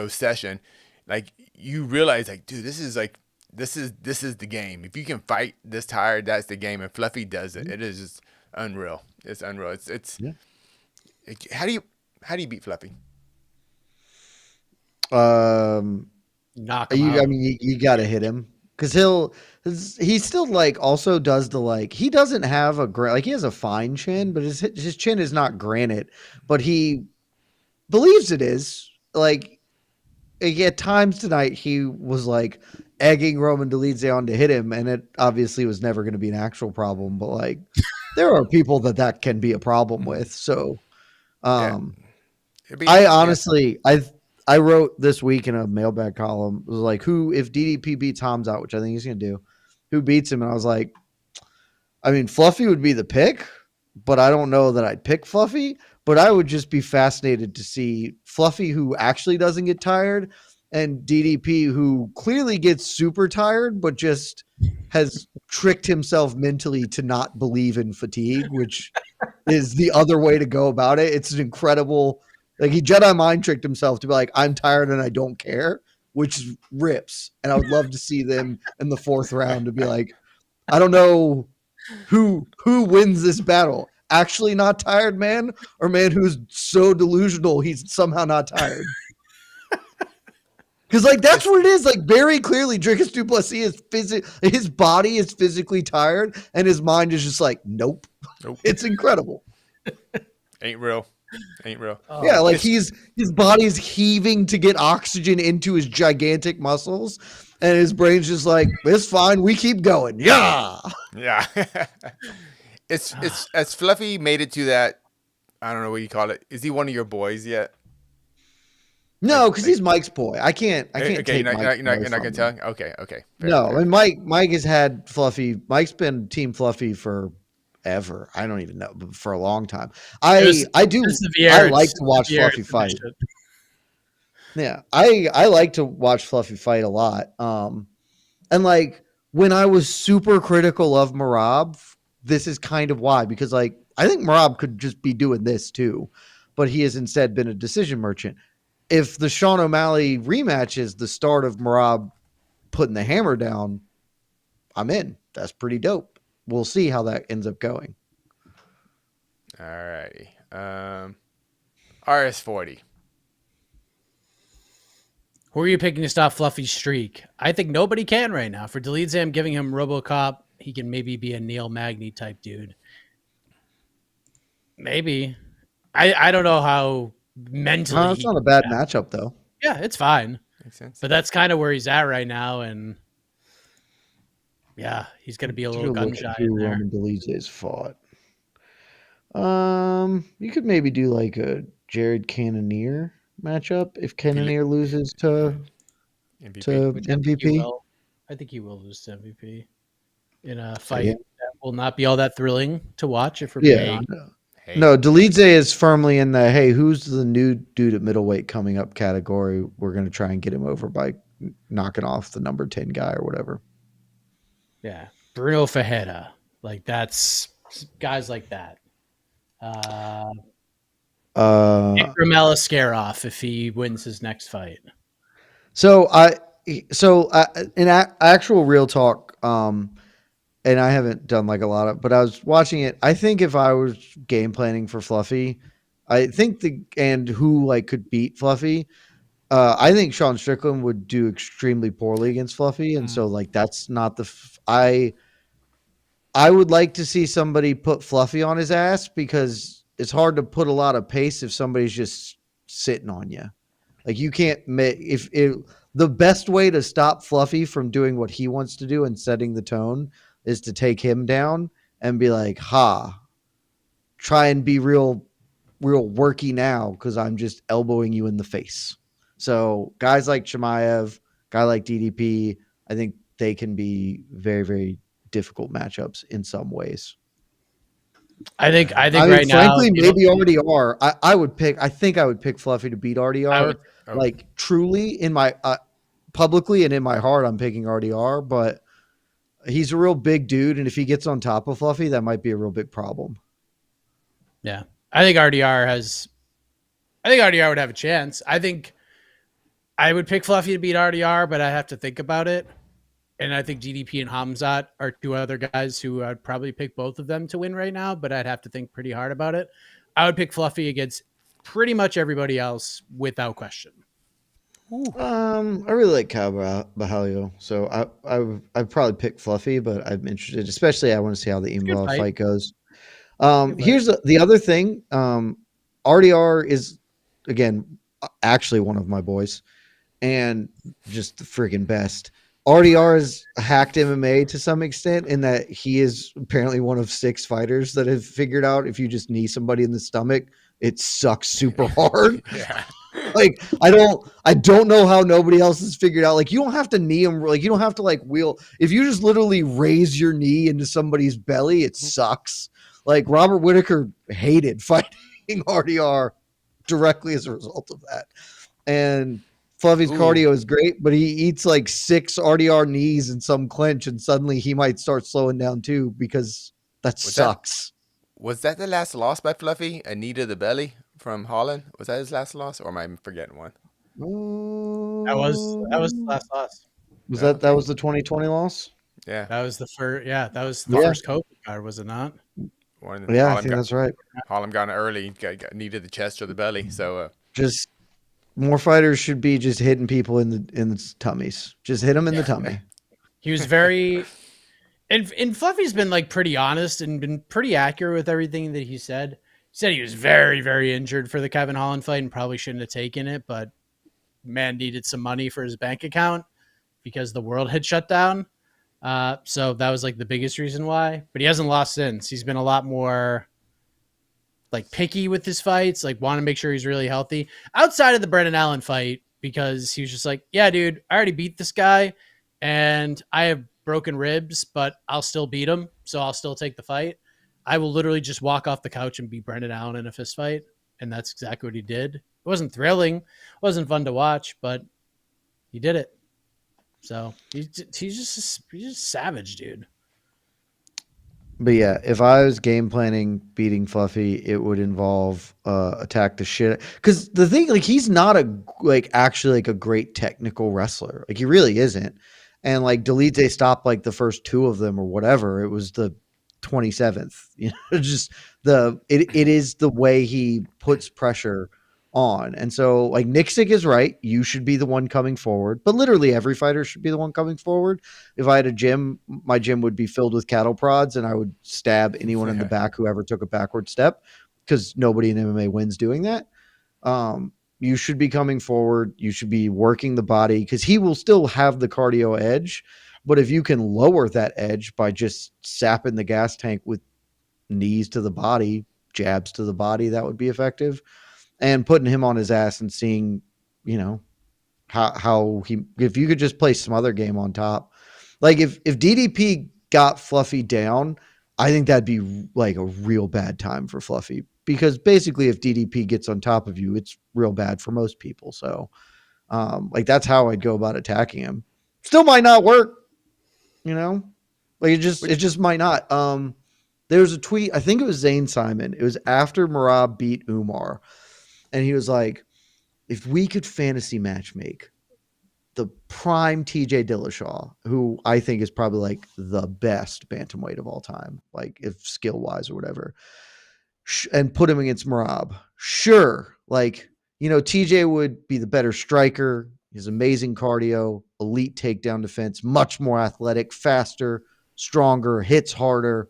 session, like you realize like, dude, this is the game. If you can fight this tired, that's the game. And Fluffy does it. It is just unreal. It's unreal. How do you beat Fluffy? Knock him out. I mean, you got to hit him because he still like also does the like he doesn't have he has a fine chin, but his chin is not granite, but he believes it is. Like at times tonight, he was like egging Roman Dolidze on to hit him, and it obviously was never going to be an actual problem. But like, there are people that can be a problem with. So, I honestly, I wrote this week in a mailbag column, it was like, if DDP beats Hamzat, which I think he's going to do, who beats him? And I was like, I mean, Fluffy would be the pick, but I don't know that I'd pick Fluffy. But I would just be fascinated to see Fluffy, who actually doesn't get tired, and DDP, who clearly gets super tired, but just has tricked himself mentally to not believe in fatigue, which is the other way to go about it. It's an incredible, like he Jedi mind tricked himself to be like, I'm tired and I don't care, which rips. And I would love to see them in the 4th round to be like, I don't know who wins this battle. Actually not tired man, or man who's so delusional he's somehow not tired. Because like that's what it is. Like very clearly, Dricus du Plessis his body is physically tired, and his mind is just like, nope. It's incredible. Ain't real. Oh, yeah, like his body's heaving to get oxygen into his gigantic muscles, and his brain's just like, it's fine, we keep going. Yeah. It's Fluffy made it to that. I don't know what you call it. Is he one of your boys yet? No, because he's Mike's boy. I can't. Okay, take you're not gonna tell. him. Okay. No, I mean Mike has had Fluffy. Mike's been Team Fluffy forever. I don't even know, but for a long time. I like to watch Fluffy fight. Yeah, I like to watch Fluffy fight a lot. And like when I was super critical of Marab, this is kind of why, because like I think Marab could just be doing this too, but he has instead been a decision merchant. If the Sean O'Malley rematch is the start of Marab putting the hammer down, I'm in. That's pretty dope. We'll see how that ends up going. All righty. RS40. Who are you picking to stop Fluffy's streak? I think nobody can right now. For Dolidze, I'm giving him RoboCop. He can maybe be a Neil Magny type dude. Maybe. I don't know how mentally It's not a bad matchup though. Yeah, it's fine. Makes sense. But that's kind of where he's at right now, and yeah, he's going to be a little gun shy in there. Roman Dolidze's fought. You could maybe do like a Jared Cannonier matchup if Cannonier loses to MVP. I think he will lose to MVP in a fight that will not be all that thrilling to watch if we're being honest. No, Dolidze is firmly in the hey, who's the new dude at middleweight coming up category? We're going to try and get him over by knocking off the number 10 guy or whatever. Yeah, Bruno Fajeda, like that's guys like that. Ikram Askarov if he wins his next fight. So in actual real talk, and I haven't done like a lot of, but I was watching it. I think if I was game planning for Fluffy, I think who like could beat Fluffy. I think Sean Strickland would do extremely poorly against Fluffy, and so like that's not I would like to see somebody put Fluffy on his ass because it's hard to put a lot of pace if somebody's just sitting on you. Like you can't the best way to stop Fluffy from doing what he wants to do and setting the tone is to take him down and be like, try and be real worky now because I'm just elbowing you in the face. So guys like Chimaev, guy like DDP, I think they can be very, very difficult matchups in some ways. I think right now, frankly, maybe RDR. I think I would pick Fluffy to beat RDR. Like truly in my publicly and in my heart, I'm picking RDR, but he's a real big dude, and if he gets on top of Fluffy, that might be a real big problem. Yeah, I think RDR would have a chance. I think I would pick Fluffy to beat RDR, but I have to think about it. And I think GDP and Hamzat are two other guys who I'd probably pick both of them to win right now, but I'd have to think pretty hard about it. I would pick Fluffy against pretty much everybody else without question. I really like Kyle Bahalio, so I'd probably pick Fluffy, but I'm interested, especially I want to see how the Imavov fight goes. Here's the other thing. RDR is, again, actually one of my boys and just the freaking best. RDR is hacked MMA to some extent in that he is apparently one of 6 fighters that have figured out if you just knee somebody in the stomach, it sucks super hard. Yeah. Like I don't know how nobody else has figured out. Like you don't have to knee him. Like you don't have to like wheel. If you just literally raise your knee into somebody's belly, it sucks. Like Robert Whitaker hated fighting RDR directly as a result of that. And Fluffy's cardio is great, but he eats like 6 RDR knees in some clinch, and suddenly he might start slowing down too because that sucks. Was that the last loss by Fluffy? A knee to the belly from Holland? Was that his last loss, or am I forgetting one? That was the last loss. Was that was the 2020 loss? Yeah, that was the first. Yeah, that was the first COVID card, was it not? I think that's right. Holland got early, got knee to the chest or the belly. So just more fighters should be just hitting people in the tummies. Just hit them in the tummy. He was very. And Fluffy's been like pretty honest and been pretty accurate with everything that he said. He said he was very, very injured for the Kevin Holland fight and probably shouldn't have taken it, but man needed some money for his bank account because the world had shut down. So that was like the biggest reason why. But he hasn't lost since. He's been a lot more like picky with his fights, like want to make sure he's really healthy. Outside of the Brendan Allen fight, because he was just like, yeah, dude, I already beat this guy and I have broken ribs, but I'll still beat him, so I'll still take the fight. I will literally just walk off the couch and beat Brendan Allen in a fist fight, and that's exactly what he did. wasn't thrilling, wasn't fun to watch, but he did it. So he's just savage, dude. But yeah, if I was game planning beating Fluffy, it would involve attack the shit. Because the thing, like, he's not actually like a great technical wrestler. Like, he really isn't. And like Dolidze stopped like the first two of them or whatever. It was the 27th. You know, just it is the way he puts pressure on. And so like Nixick is right. You should be the one coming forward. But literally every fighter should be the one coming forward. If I had a gym, my gym would be filled with cattle prods and I would stab anyone in the back who ever took a backward step, because nobody in MMA wins doing that. You should be coming forward. You should be working the body, because he will still have the cardio edge. But if you can lower that edge by just sapping the gas tank with knees to the body, jabs to the body, that would be effective. And putting him on his ass and seeing, you know, how he, if you could just play some other game on top. Like if DDP got Fluffy down, I think that'd be like a real bad time for Fluffy, because basically if DDP gets on top of you, it's real bad for most people. So like that's how I'd go about attacking him. Still might not work, you know, like it just might not. There was a tweet, I think it was Zane Simon. It was after Merab beat Umar. And he was like, if we could fantasy match make the prime TJ Dillashaw, who I think is probably like the best bantamweight of all time, like if skill wise or whatever, and put him against Merab, sure. Like, you know, TJ would be the better striker. His amazing cardio, elite takedown defense, much more athletic, faster, stronger, hits harder.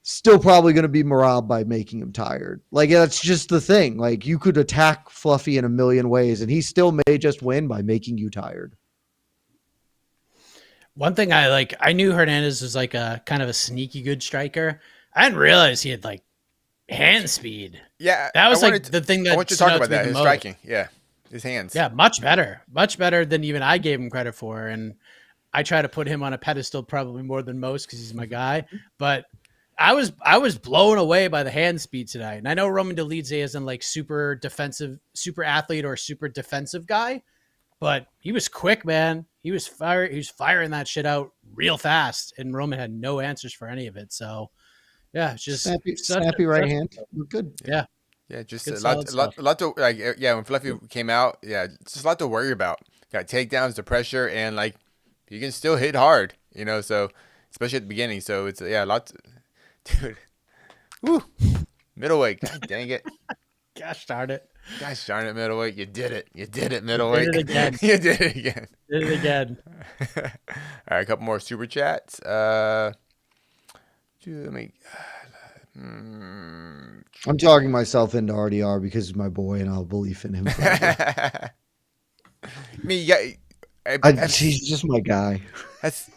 Still probably going to be Merab by making him tired. Like, that's just the thing. Like, you could attack Fluffy in a million ways, and he still may just win by making you tired. One thing I knew Hernandez was like a kind of a sneaky good striker. I didn't realize he had like hand speed. Yeah, that was like the thing that I want you to talk about that. His striking, yeah, his hands. Yeah, much better than even I gave him credit for. And I try to put him on a pedestal probably more than most because he's my guy. But I was blown away by the hand speed tonight. And I know Roman Dolidze isn't like super defensive, super athlete or super defensive guy, but he was quick, man. He was firing that shit out real fast, and Roman had no answers for any of it. So yeah, it's just snappy right hand. Good. Yeah. Yeah, just a lot to like. Yeah, when Fluffy came out, yeah, just a lot to worry about. Got takedowns, the pressure, and like you can still hit hard, you know. So especially at the beginning, so it's a lot. Dude, woo, middleweight. God dang it! Gosh darn it! Gosh darn it, middleweight! You did it! You did it, middleweight! You did it again! You did it again! Did it again! All right, a couple more super chats. Let me. I'm talking myself into RDR because he's my boy, and I'll believe in him. I mean, he's just my guy.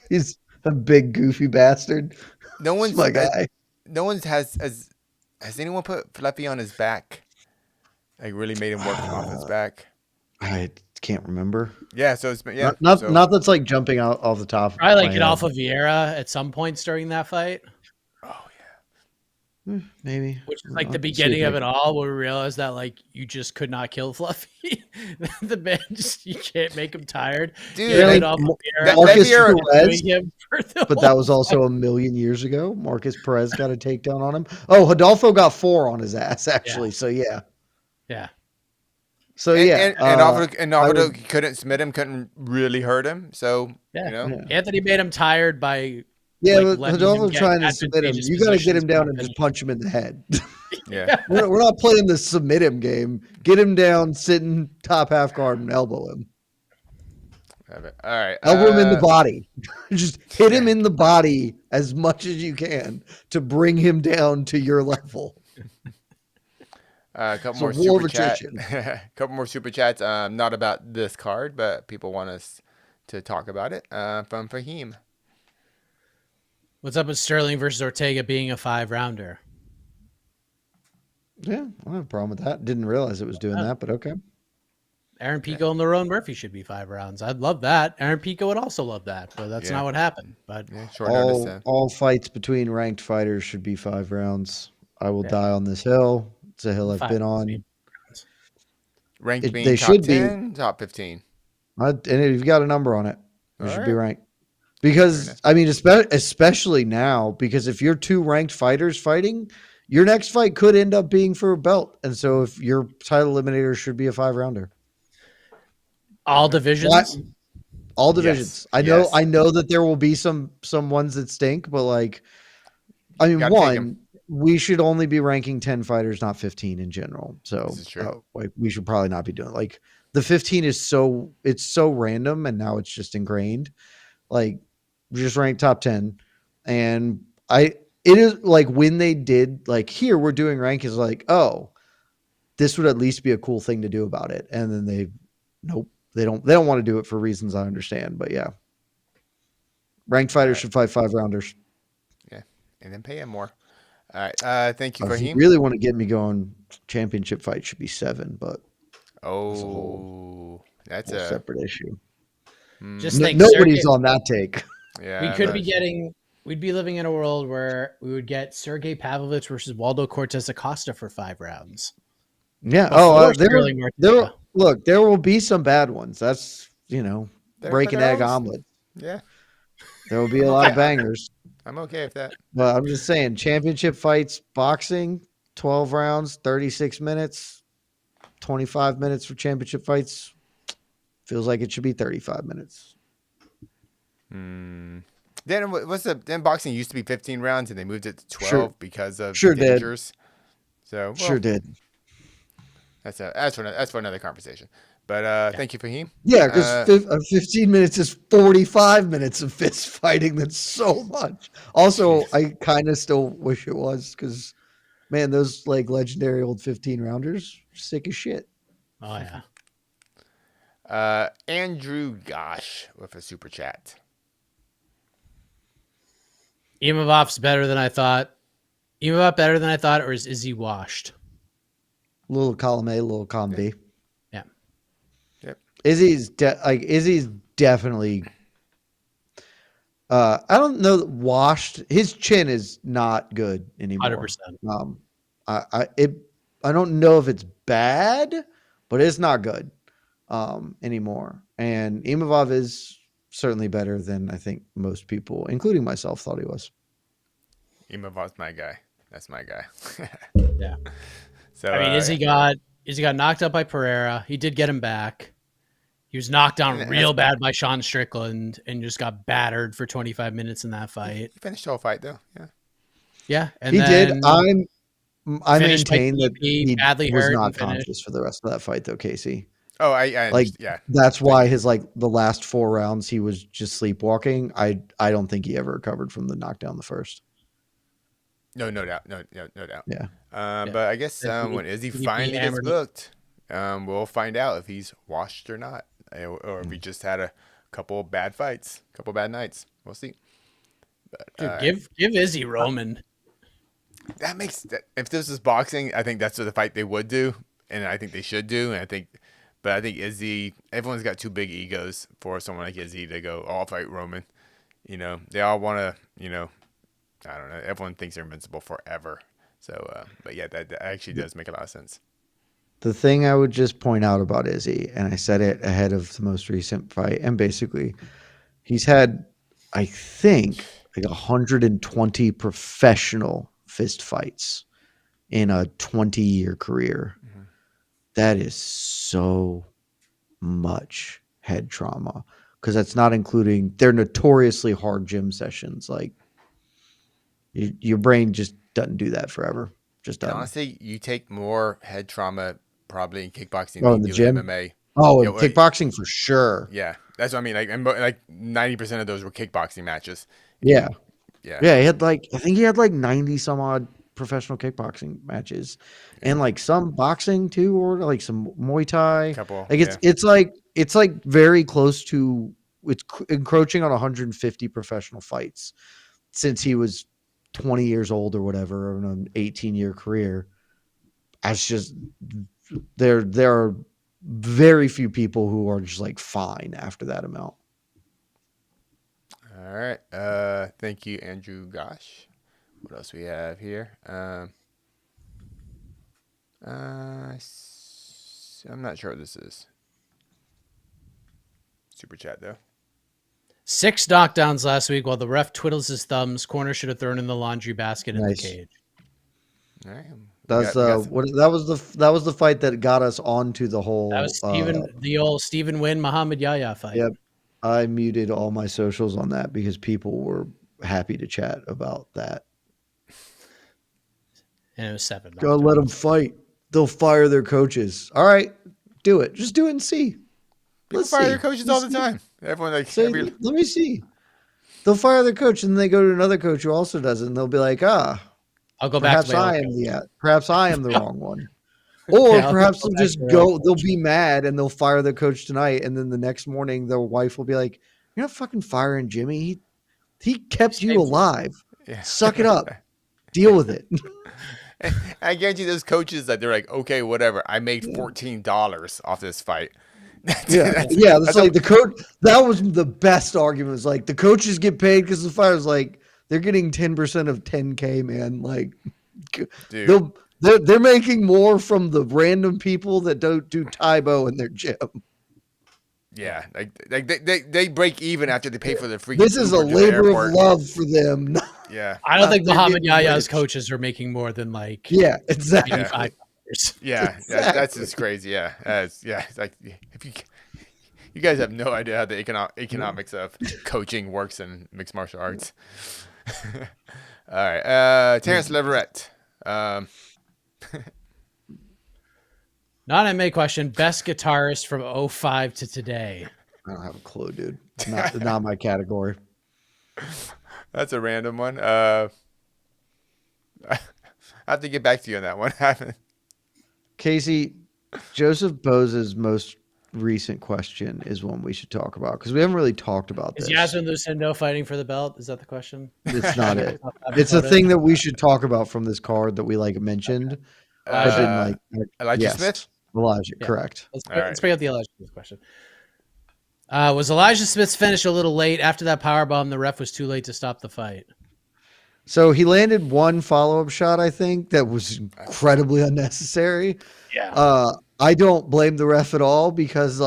He's a big goofy bastard. No one's my guy. No one's has anyone put Fluffy on his back? Like really made him work off his back? I can't remember. Yeah, so it's been not that's like jumping out off the top. Probably like Adolfo Vieira at some points during that fight. Oh yeah, maybe. Which is like the beginning of it all, where we realized that like you just could not kill Fluffy. The man you can't make him tired, dude. Marcus Perez, but that was also a million years ago. Marcus Perez got a takedown on him. Oh, Adolfo got 4 on his ass actually. Yeah. So yeah. So and Alvaro couldn't submit him, couldn't really hurt him. So you know, Anthony made him tired by. Yeah, but Adolfo trying to submit him. You got to get him down and just punch him in the head. Yeah, we're not playing the submit him game. Get him down, sitting top half guard, and elbow him. All right, elbow him in the body. Just hit him in the body as much as you can to bring him down to your level. A couple more super chats. Couple more super chats. Not about this card, but people want us to talk about it. From Fahim. What's up with Sterling versus Ortega being a 5-rounder? Yeah, I don't have a problem with that. Didn't realize it was doing that, but okay. Aaron Pico and Lerone Murphy should be 5 rounds. I'd love that. Aaron Pico would also love that, but that's not what happened. But all fights between ranked fighters should be 5 rounds. I will die on this hill. It's a hill I've been on. Ranked being They top should be. 10, top 15. And if you've got a number on it, All it should be right. ranked. Fair Because enough. I mean, especially now, because if you're two ranked fighters fighting, your next fight could end up being for a belt, and so if your title eliminator should be a 5-rounder. All enough. divisions. All Yes. divisions. I Yes. know that there will be some ones that stink, but like, I You mean, gotta take 'em. one, we should only be ranking 10 fighters, not 15 in general. So This is true. like, we should probably not be doing like the 15 is it's so random, and now it's just ingrained. Like, we just rank top 10, and it is like when they did like here we're doing rankings, like, oh, this would at least be a cool thing to do about it, and then nope, they don't want to do it for reasons I understand, but yeah, ranked fighters should fight 5-rounders. Yeah. And then pay him more. All right. Thank you, If you Fahim. really want to get me going, championship fight should be 7, but that's a Oh, that's whole a separate issue. Just think, Nobody's on that take. yeah. we could but- be getting. We'd be living in a world where we would get Sergey Pavlovich versus Waldo Cortez Acosta for 5 rounds. Yeah. Before Sterling Martinez. Look, there will be some bad ones. That's, They're breaking egg those. omelet. Yeah. There will be a lot of bangers. I'm okay with that. But I'm just saying, championship fights, boxing, 12 rounds, 36 minutes, 25 minutes for championship fights. Feels like it should be 35 minutes. Then then boxing used to be 15 rounds and they moved it to 12 Sure. because of Sure the did. dangers. So Sure did. that's for another conversation. But thank you, Fahim. Yeah, because 15 minutes is 45 minutes of fist fighting. That's so much. Also, Jeez. I kind of still wish it was, because, man, those like legendary old 15 rounders, sick as shit. Oh yeah. Andrew Gosh with a super chat. Imavov's better than I thought. Imavov better than I thought, or is Izzy washed? Little column A, little column B. Yeah. Yep. Izzy's definitely. I don't know. Washed. His chin is not good anymore. 100%. I don't know if it's bad, but it's not good anymore. And Imavov is certainly better than I think most people, including myself, thought he was. Imavov's my guy. That's my guy. Yeah. So I mean, Izzy got knocked out by Pereira. He did get him back. He was knocked down real bad by Sean Strickland and just got battered for 25 minutes in that fight. He finished the whole fight though. Yeah. Yeah, and He then did. I finished by maintain that TP, he badly was hurt not and finished. conscious for the rest of that fight, though, Casey. Oh, I Like, yeah. that's why his the last 4 rounds he was just sleepwalking. I don't think he ever recovered from the knockdown the first. No doubt. No doubt. Yeah. But I guess when Izzy finally gets booked, we'll find out if he's washed or not, or if he just had a couple bad fights, couple bad nights. We'll see. But, Dude, give Izzy Roman. That makes if this was boxing, I think that's what the fight they would do, and I think they should do, and I think Izzy, everyone's got too big egos for someone like Izzy to go, oh, I'll fight Roman. They all want to, I don't know. Everyone thinks they're invincible forever. So, but yeah, that actually does make a lot of sense. The thing I would just point out about Izzy, and I said it ahead of the most recent fight, and basically he's had, I think, like 120 professional fist fights in a 20-year career. Mm-hmm. That is so much head trauma, because that's not including, they're notoriously hard gym sessions. Like, your brain just doesn't do that forever. Just doesn't. Honestly, you take more head trauma probably in kickboxing than in the gym? MMA. Oh, in kickboxing for sure. Yeah, that's what I mean. Like 90% of those were kickboxing matches. Yeah. Yeah. He had I think he had 90 some odd professional kickboxing matches, and some boxing too, or like some Muay Thai. Couple. It's very close to, it's encroaching on 150 professional fights since he was 20 years old or whatever, in an 18-year career. That's just, there are very few people who are just fine after that amount. All right. Thank you, Andrew Gosh. What else we have here? I'm not sure what this is. Super chat though. 6 knockdowns last week while the ref twiddles his thumbs. Corner should have thrown in the laundry basket in the Nice. cage. All right. That's that was the fight that got us onto the whole. That was the old Stephen Wynn Muhammad Yahya fight. Yep. I muted all my socials on that because people were happy to chat about that. And it was 7. Go let them fight. They'll fire their coaches. All right, do it. Just do it and see. People fire their coaches all the time. Everyone like let me see. They'll fire their coach and then they go to another coach who also does it, and they'll be like, I'll go back to perhaps I am the wrong one. Or perhaps they'll just go, they'll be mad and they'll fire their coach tonight, and then the next morning their wife will be like, "You're not fucking firing Jimmy. He kept you alive. Yeah. Suck it up. Deal with it." I guarantee those coaches that they're like, okay, whatever. I made $14 off this fight. That's like the coach. That was the best argument. It's like the coaches get paid because the fire's like they're getting 10% of 10K, man. Like, dude. They're making more from the random people that don't do Taibo in their gym. Yeah, like they break even after they pay for the freaking. This is a labor of love for them. Yeah, I don't think Muhammad Yahya's coaches are making more than exactly. $85. Yeah, that's just crazy. Yeah, it's like if you guys have no idea how the economics of coaching works in mixed martial arts. All right, Terrence Leverett. Non-MMA question. Best guitarist from 05 to today. I don't have a clue, dude. Not my category. That's a random one. I have to get back to you on that one. Casey, Joseph Bose's most recent question is one we should talk about because we haven't really talked about this. Is Yasmin Lucindo fighting for the belt? Is that the question? It's not it. It's a thing that we should talk about from this card that we mentioned. Elijah Smith? Elijah, correct. Let's bring up the Elijah Smith question. Was Elijah Smith's finish a little late? After that powerbomb, the ref was too late to stop the fight. So he landed one follow-up shot, I think, that was incredibly unnecessary. Yeah. I don't blame the ref at all because,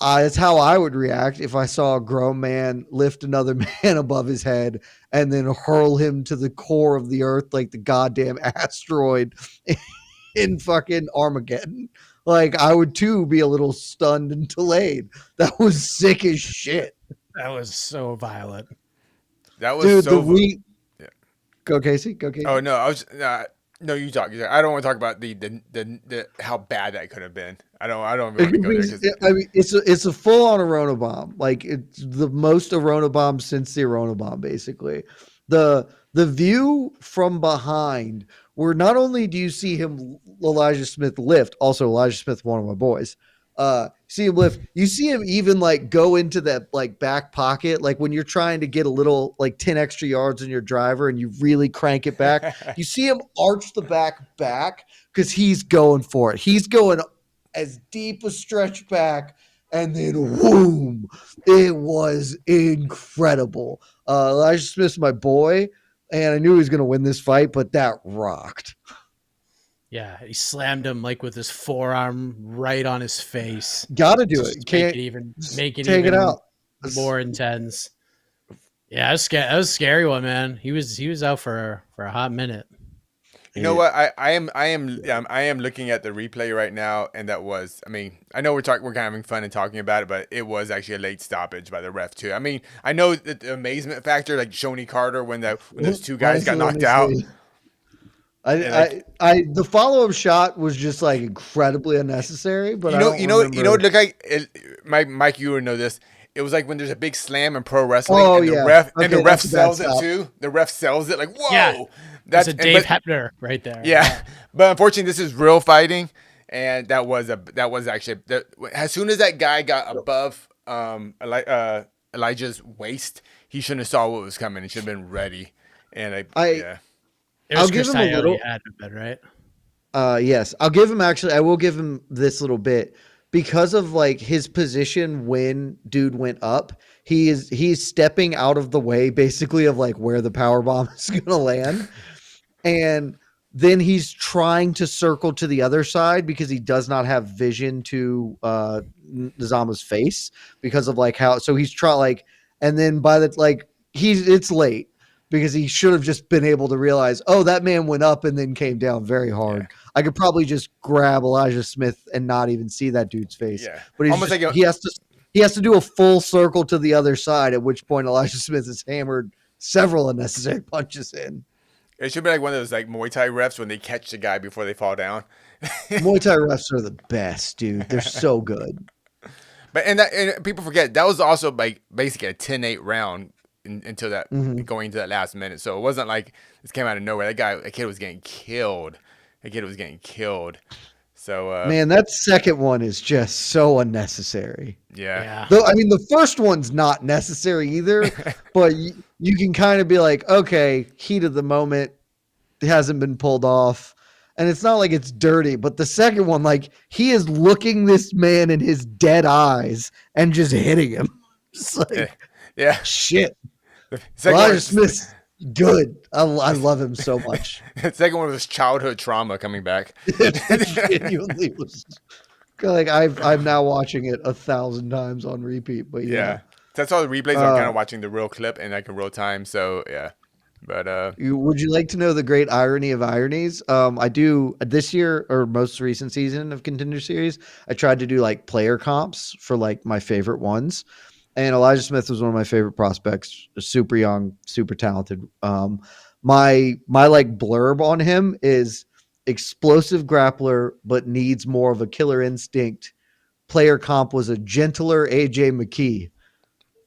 it's how I would react if I saw a grown man lift another man above his head and then hurl him to the core of the earth like the goddamn asteroid in fucking Armageddon. Like, I would too be a little stunned and delayed. That was sick as shit. That was so violent. That was Go Casey. Go Casey. Oh no, I was no. You talk. I don't want to talk about the how bad that could have been. I don't really go there. I mean, it's a full on Arona bomb. Like, it's the most Arona bomb since the Arona bomb. Basically, the view from behind, where not only do you see Elijah Smith lift, also Elijah Smith, one of my boys. See him lift. You see him even go into that back pocket, like when you're trying to get a little 10 extra yards in your driver and you really crank it back. You see him arch the back because he's going for it. He's going as deep a stretch back, and then boom, it was incredible. Elijah Smith's my boy, and I knew he was going to win this fight, but that rocked. Yeah, he slammed him with his forearm right on his face. Got to do it. Can't make it even out. More intense. Yeah, that was a scary one, man. He was out for a hot minute. You know what? I am looking at the replay right now, and that was. I mean, I know we're kind of having fun and talking about it, but it was actually a late stoppage by the ref too. I mean, I know the amazement factor, like Shoney Carter when those two guys got knocked out. The follow-up shot was just incredibly unnecessary, but you know, it looked like Mike, you would know this. It was like when there's a big slam in pro wrestling, the ref sells it too. The ref sells it whoa. Yeah. That's a Dave Hebner right there. Yeah, but unfortunately, this is real fighting, and that was actually as soon as that guy got above Elijah's waist, he shouldn't have saw what was coming. He should have been ready. And I'll give him a little. Right? Yes, I'll give him. Actually, I will give him this little bit because of his position when dude went up. He's stepping out of the way basically of where the power bomb is going to land, and then he's trying to circle to the other side because he does not have vision to Nizama's face because of like how, so he's trying like, and then by the like it's late because he should have just been able to realize, oh, that man went up and then came down very hard. Yeah. I could probably just grab Elijah Smith and not even see that dude's face. Yeah. But he's Almost just, like he has to do a full circle to the other side, at which point Elijah Smith has hammered several unnecessary punches in. it should be like one of those like Muay Thai refs when they catch the guy before they fall down. Muay Thai refs are the best, dude. They're so good. But and people forget that was also like basically a 10-8 round until that going into that last minute. So it wasn't like this came out of nowhere. That kid was getting killed. So man, that second one is just so unnecessary. yeah. Though I mean, the first one's not necessary either, but you can kind of be like, okay, heat of the moment, it hasn't been pulled off. And it's not like it's dirty, but the second one, like he is looking this man in his dead eyes and just hitting him. It's like, yeah. shit. Second Elijah one, Smith's good. I love him so much. the second one was childhood trauma coming back. It genuinely was. Like I'm now watching it 1,000 times on repeat. But yeah. That's all the replays. I'm kind of watching the real clip and like in real time. So yeah. But would you like to know the great irony of ironies? I do this year or most recent season of Contender Series. I tried to do like player comps for like my favorite ones, and Elijah Smith was one of my favorite prospects. Super young, super talented. My like blurb on him is explosive grappler, but needs more of a killer instinct. Player comp was a gentler AJ McKee.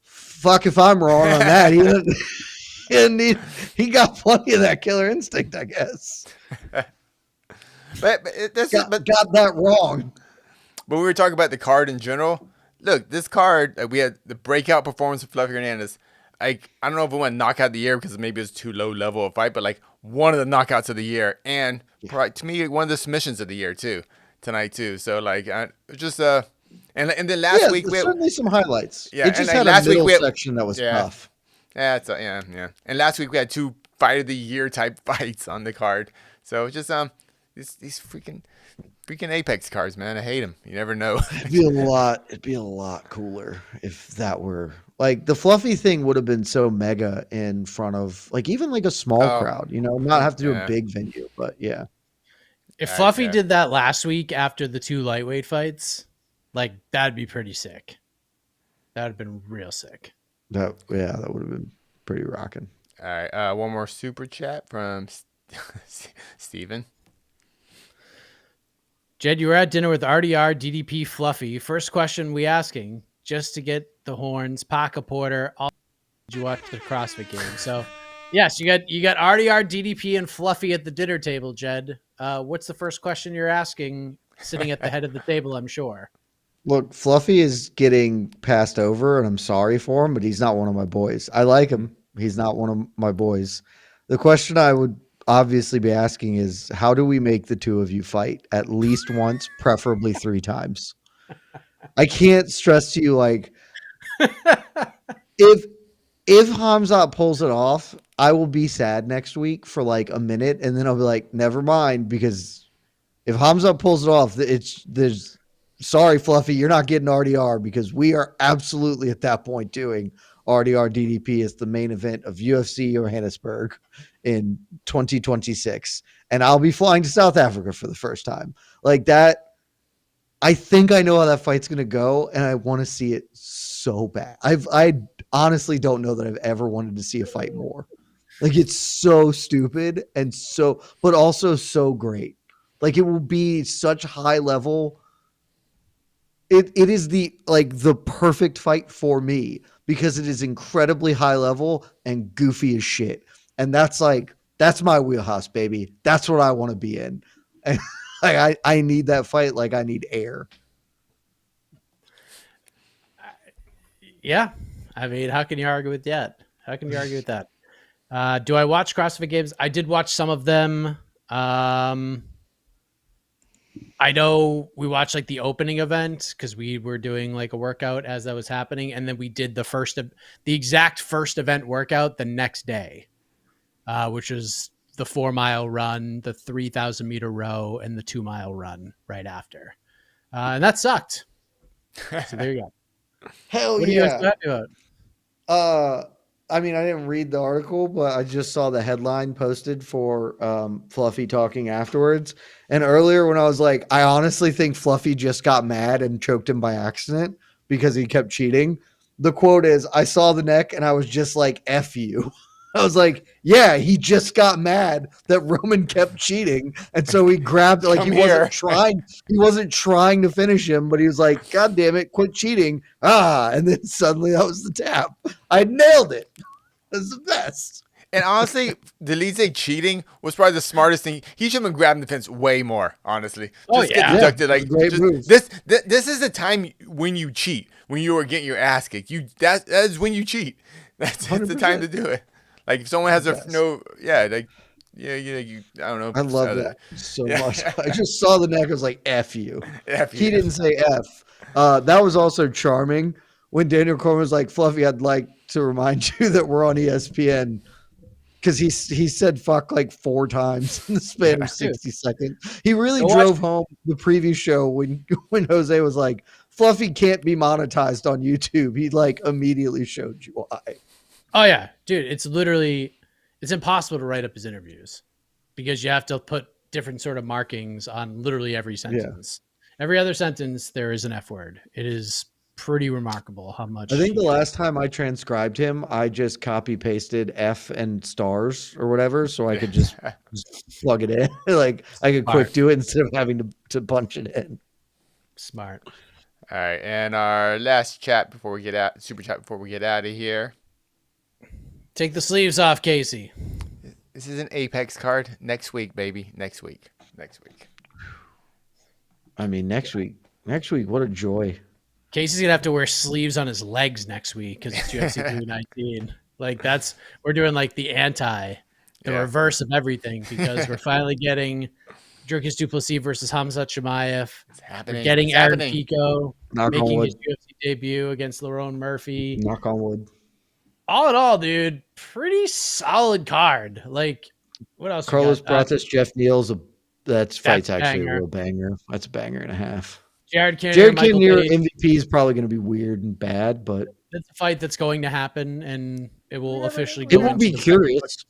Fuck if I'm wrong on that. And he got plenty of that killer instinct, I guess. but got that wrong. But we were talking about the card in general. Look, this card, we had the breakout performance of Fluffy Hernandez. Like, I don't know if we went knockout of the year because maybe it's too low level of fight, but like one of the knockouts of the year, and probably, to me, one of the submissions of the year too tonight too. So like, and then last week we had certainly some highlights. Yeah, it just and had last a middle week section that was tough. Yeah, yeah. And last week we had 2 fight of the year type fights on the card. So just these freaking Apex cards, man. I hate them. You never know. It'd be a lot cooler if that were like the Fluffy thing would have been so mega in front of like even like a small crowd, you know, not have to do a big venue, but yeah. If Fluffy did that last week after the 2 lightweight fights, like that'd be pretty sick. That'd have been real sick. That would have been pretty rocking. All right, one more super chat from Steven. Jed, you were at dinner with RDR, DDP, Fluffy. First question we asking, just to get the horns, Paca Porter, all did you watch the CrossFit game? So yes, you got RDR, DDP, and Fluffy at the dinner table, Jed. What's the first question you're asking sitting at the head of the table, I'm sure? Look, Fluffy is getting passed over, and I'm sorry for him, but he's not one of my boys. I like him. He's not one of my boys. The question I would obviously be asking is, how do we make the 2 of you fight at least once, preferably 3 times? I can't stress to you, like, if Hamzat pulls it off, I will be sad next week for like a minute, and then I'll be like, never mind, because if Hamzat pulls it off, there's sorry, Fluffy, you're not getting RDR because we are absolutely at that point doing RDR DDP as the main event of UFC Johannesburg in 2026. And I'll be flying to South Africa for the first time. Like that, I think I know how that fight's going to go, and I want to see it so bad. I honestly don't know that I've ever wanted to see a fight more. Like it's so stupid and so, but also so great. Like it will be such high level. It is the perfect fight for me because it is incredibly high level and goofy as shit. And that's my wheelhouse, baby. That's what I want to be in. And I need that fight like I need air. Yeah. I mean, how can you argue with that? Do I watch CrossFit games? I did watch some of them. I know we watched like the opening event because we were doing like a workout as that was happening. And then we did the exact first event workout the next day, which was the 4-mile run, the 3,000-meter row, and the 2-mile run right after. And that sucked. So there you go. Hell what are you guys happy about? I mean, I didn't read the article, but I just saw the headline posted for Fluffy talking afterwards. And earlier when I was like, I honestly think Fluffy just got mad and choked him by accident because he kept cheating. The quote is, I saw the neck and I was just like, F you. I was like, yeah, he just got mad that Roman kept cheating. And so he grabbed, like, he wasn't trying to finish him, but he was like, God damn it, quit cheating. And then suddenly that was the tap. I nailed it. That's the best. And honestly, Dolidze cheating was probably the smartest thing. He should have been grabbing the fence way more, honestly. Just get deducted. Like, great move. This is the time when you cheat, when you are getting your ass kicked. That is when you cheat. That's the time to do it. Like, if someone has I don't know. I love that so much. I just saw the neck. I was like, F you. He didn't say F. That was also charming when Daniel Cormier was like, Fluffy, I'd like to remind you that we're on ESPN. Because he said fuck like 4 times in the span of 60 seconds. He really drove home the preview show when Jose was like, Fluffy can't be monetized on YouTube. He like immediately showed you why. Oh yeah, dude, it's impossible to write up his interviews because you have to put different sort of markings on literally every sentence. Yeah. Every other sentence, there is an F word. It is pretty remarkable how much. I think the last time I transcribed him, I just copy pasted F and stars or whatever, so I could just plug it in. Like I could quick do it instead of having to punch it in. Smart. All right, and our last chat before we get out, super chat before we get out of here. Take the sleeves off, Casey. This is an Apex card. Next week, baby. Next week. I mean, next week. What a joy. Casey's gonna have to wear sleeves on his legs next week because it's UFC 319. Like we're doing like the reverse of everything because we're finally getting Dricus du Plessis versus Khamzat Chimaev. It's happening. We're getting Aaron Pico making his wood. UFC debut against Lerone Murphy. Knock on wood. All in all, dude, pretty solid card. Like, what else? Carlos Pratas, Jeff Neal's fight's That's actually a real banger. That's a banger and a half. Jared Cannonier MVP is probably going to be weird and bad, but it's a fight that's going to happen, and it will officially. It will be curious.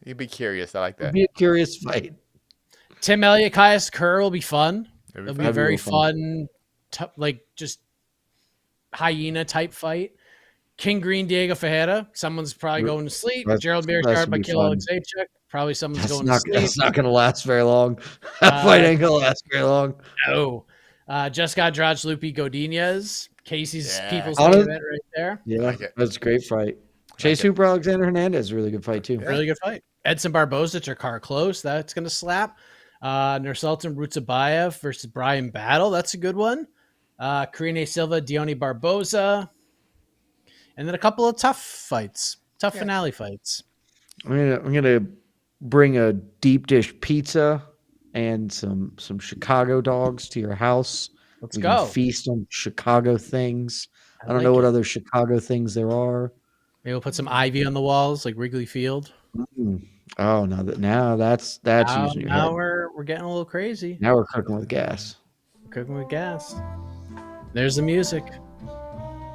You'd be curious. I like that. It'll be a curious fight. Tim Elliott, Caius Kerr will be fun. It'll be a very fun, like just hyena type fight. King Green, Diego Ferreira. Someone's probably going to sleep. Gerald Mearshart by Kilo Alexeychuk. Probably someone's going to sleep. That's not going to last very long. That fight ain't going to last very long. No. Jessica Andrade, Lupi Godinez. Casey's people's favorite right there. Yeah, that's a great fight. Chase Hooper, Alexander Hernandez, a really good fight too. Yeah. Really good fight. Edson Barboza, Jakar Close. That's going to slap. Nursultan Rutsabayev versus Brian Battle. That's a good one. Karine Silva, Dione Barboza. And then a couple of tough fights, finale fights. I'm gonna bring a deep dish pizza and some Chicago dogs to your house. Let's go feast on Chicago things. I don't know what other Chicago things there are. Maybe we'll put some ivy on the walls, like Wrigley Field. Oh, now that's using your head. Now we're getting a little crazy. Now we're cooking with gas. There's the music.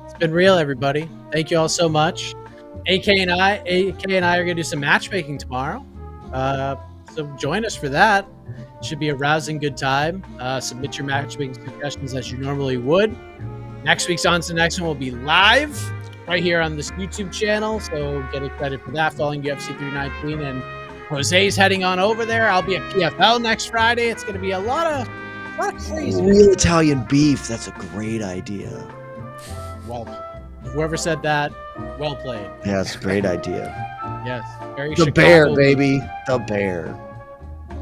It's been real, everybody. Thank you all so much. AK and I are going to do some matchmaking tomorrow. So join us for that. It should be a rousing good time. Submit your matchmaking suggestions as you normally would. Next week's On to the Next One will be live right here on this YouTube channel. So get excited for that. Following UFC 319, and Jose's heading on over there. I'll be at PFL next Friday. It's going to be a lot of crazy. Real Italian beef. That's a great idea. Well, whoever said that, well played. Yeah, it's a great idea. Yes, very the Chicago bear, baby. The bear.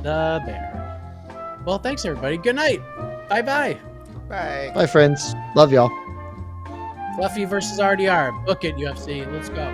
The bear. Well, thanks everybody. Good night. Bye. Bye, friends. Love y'all. Fluffy versus RDR. Book it, UFC. Let's go.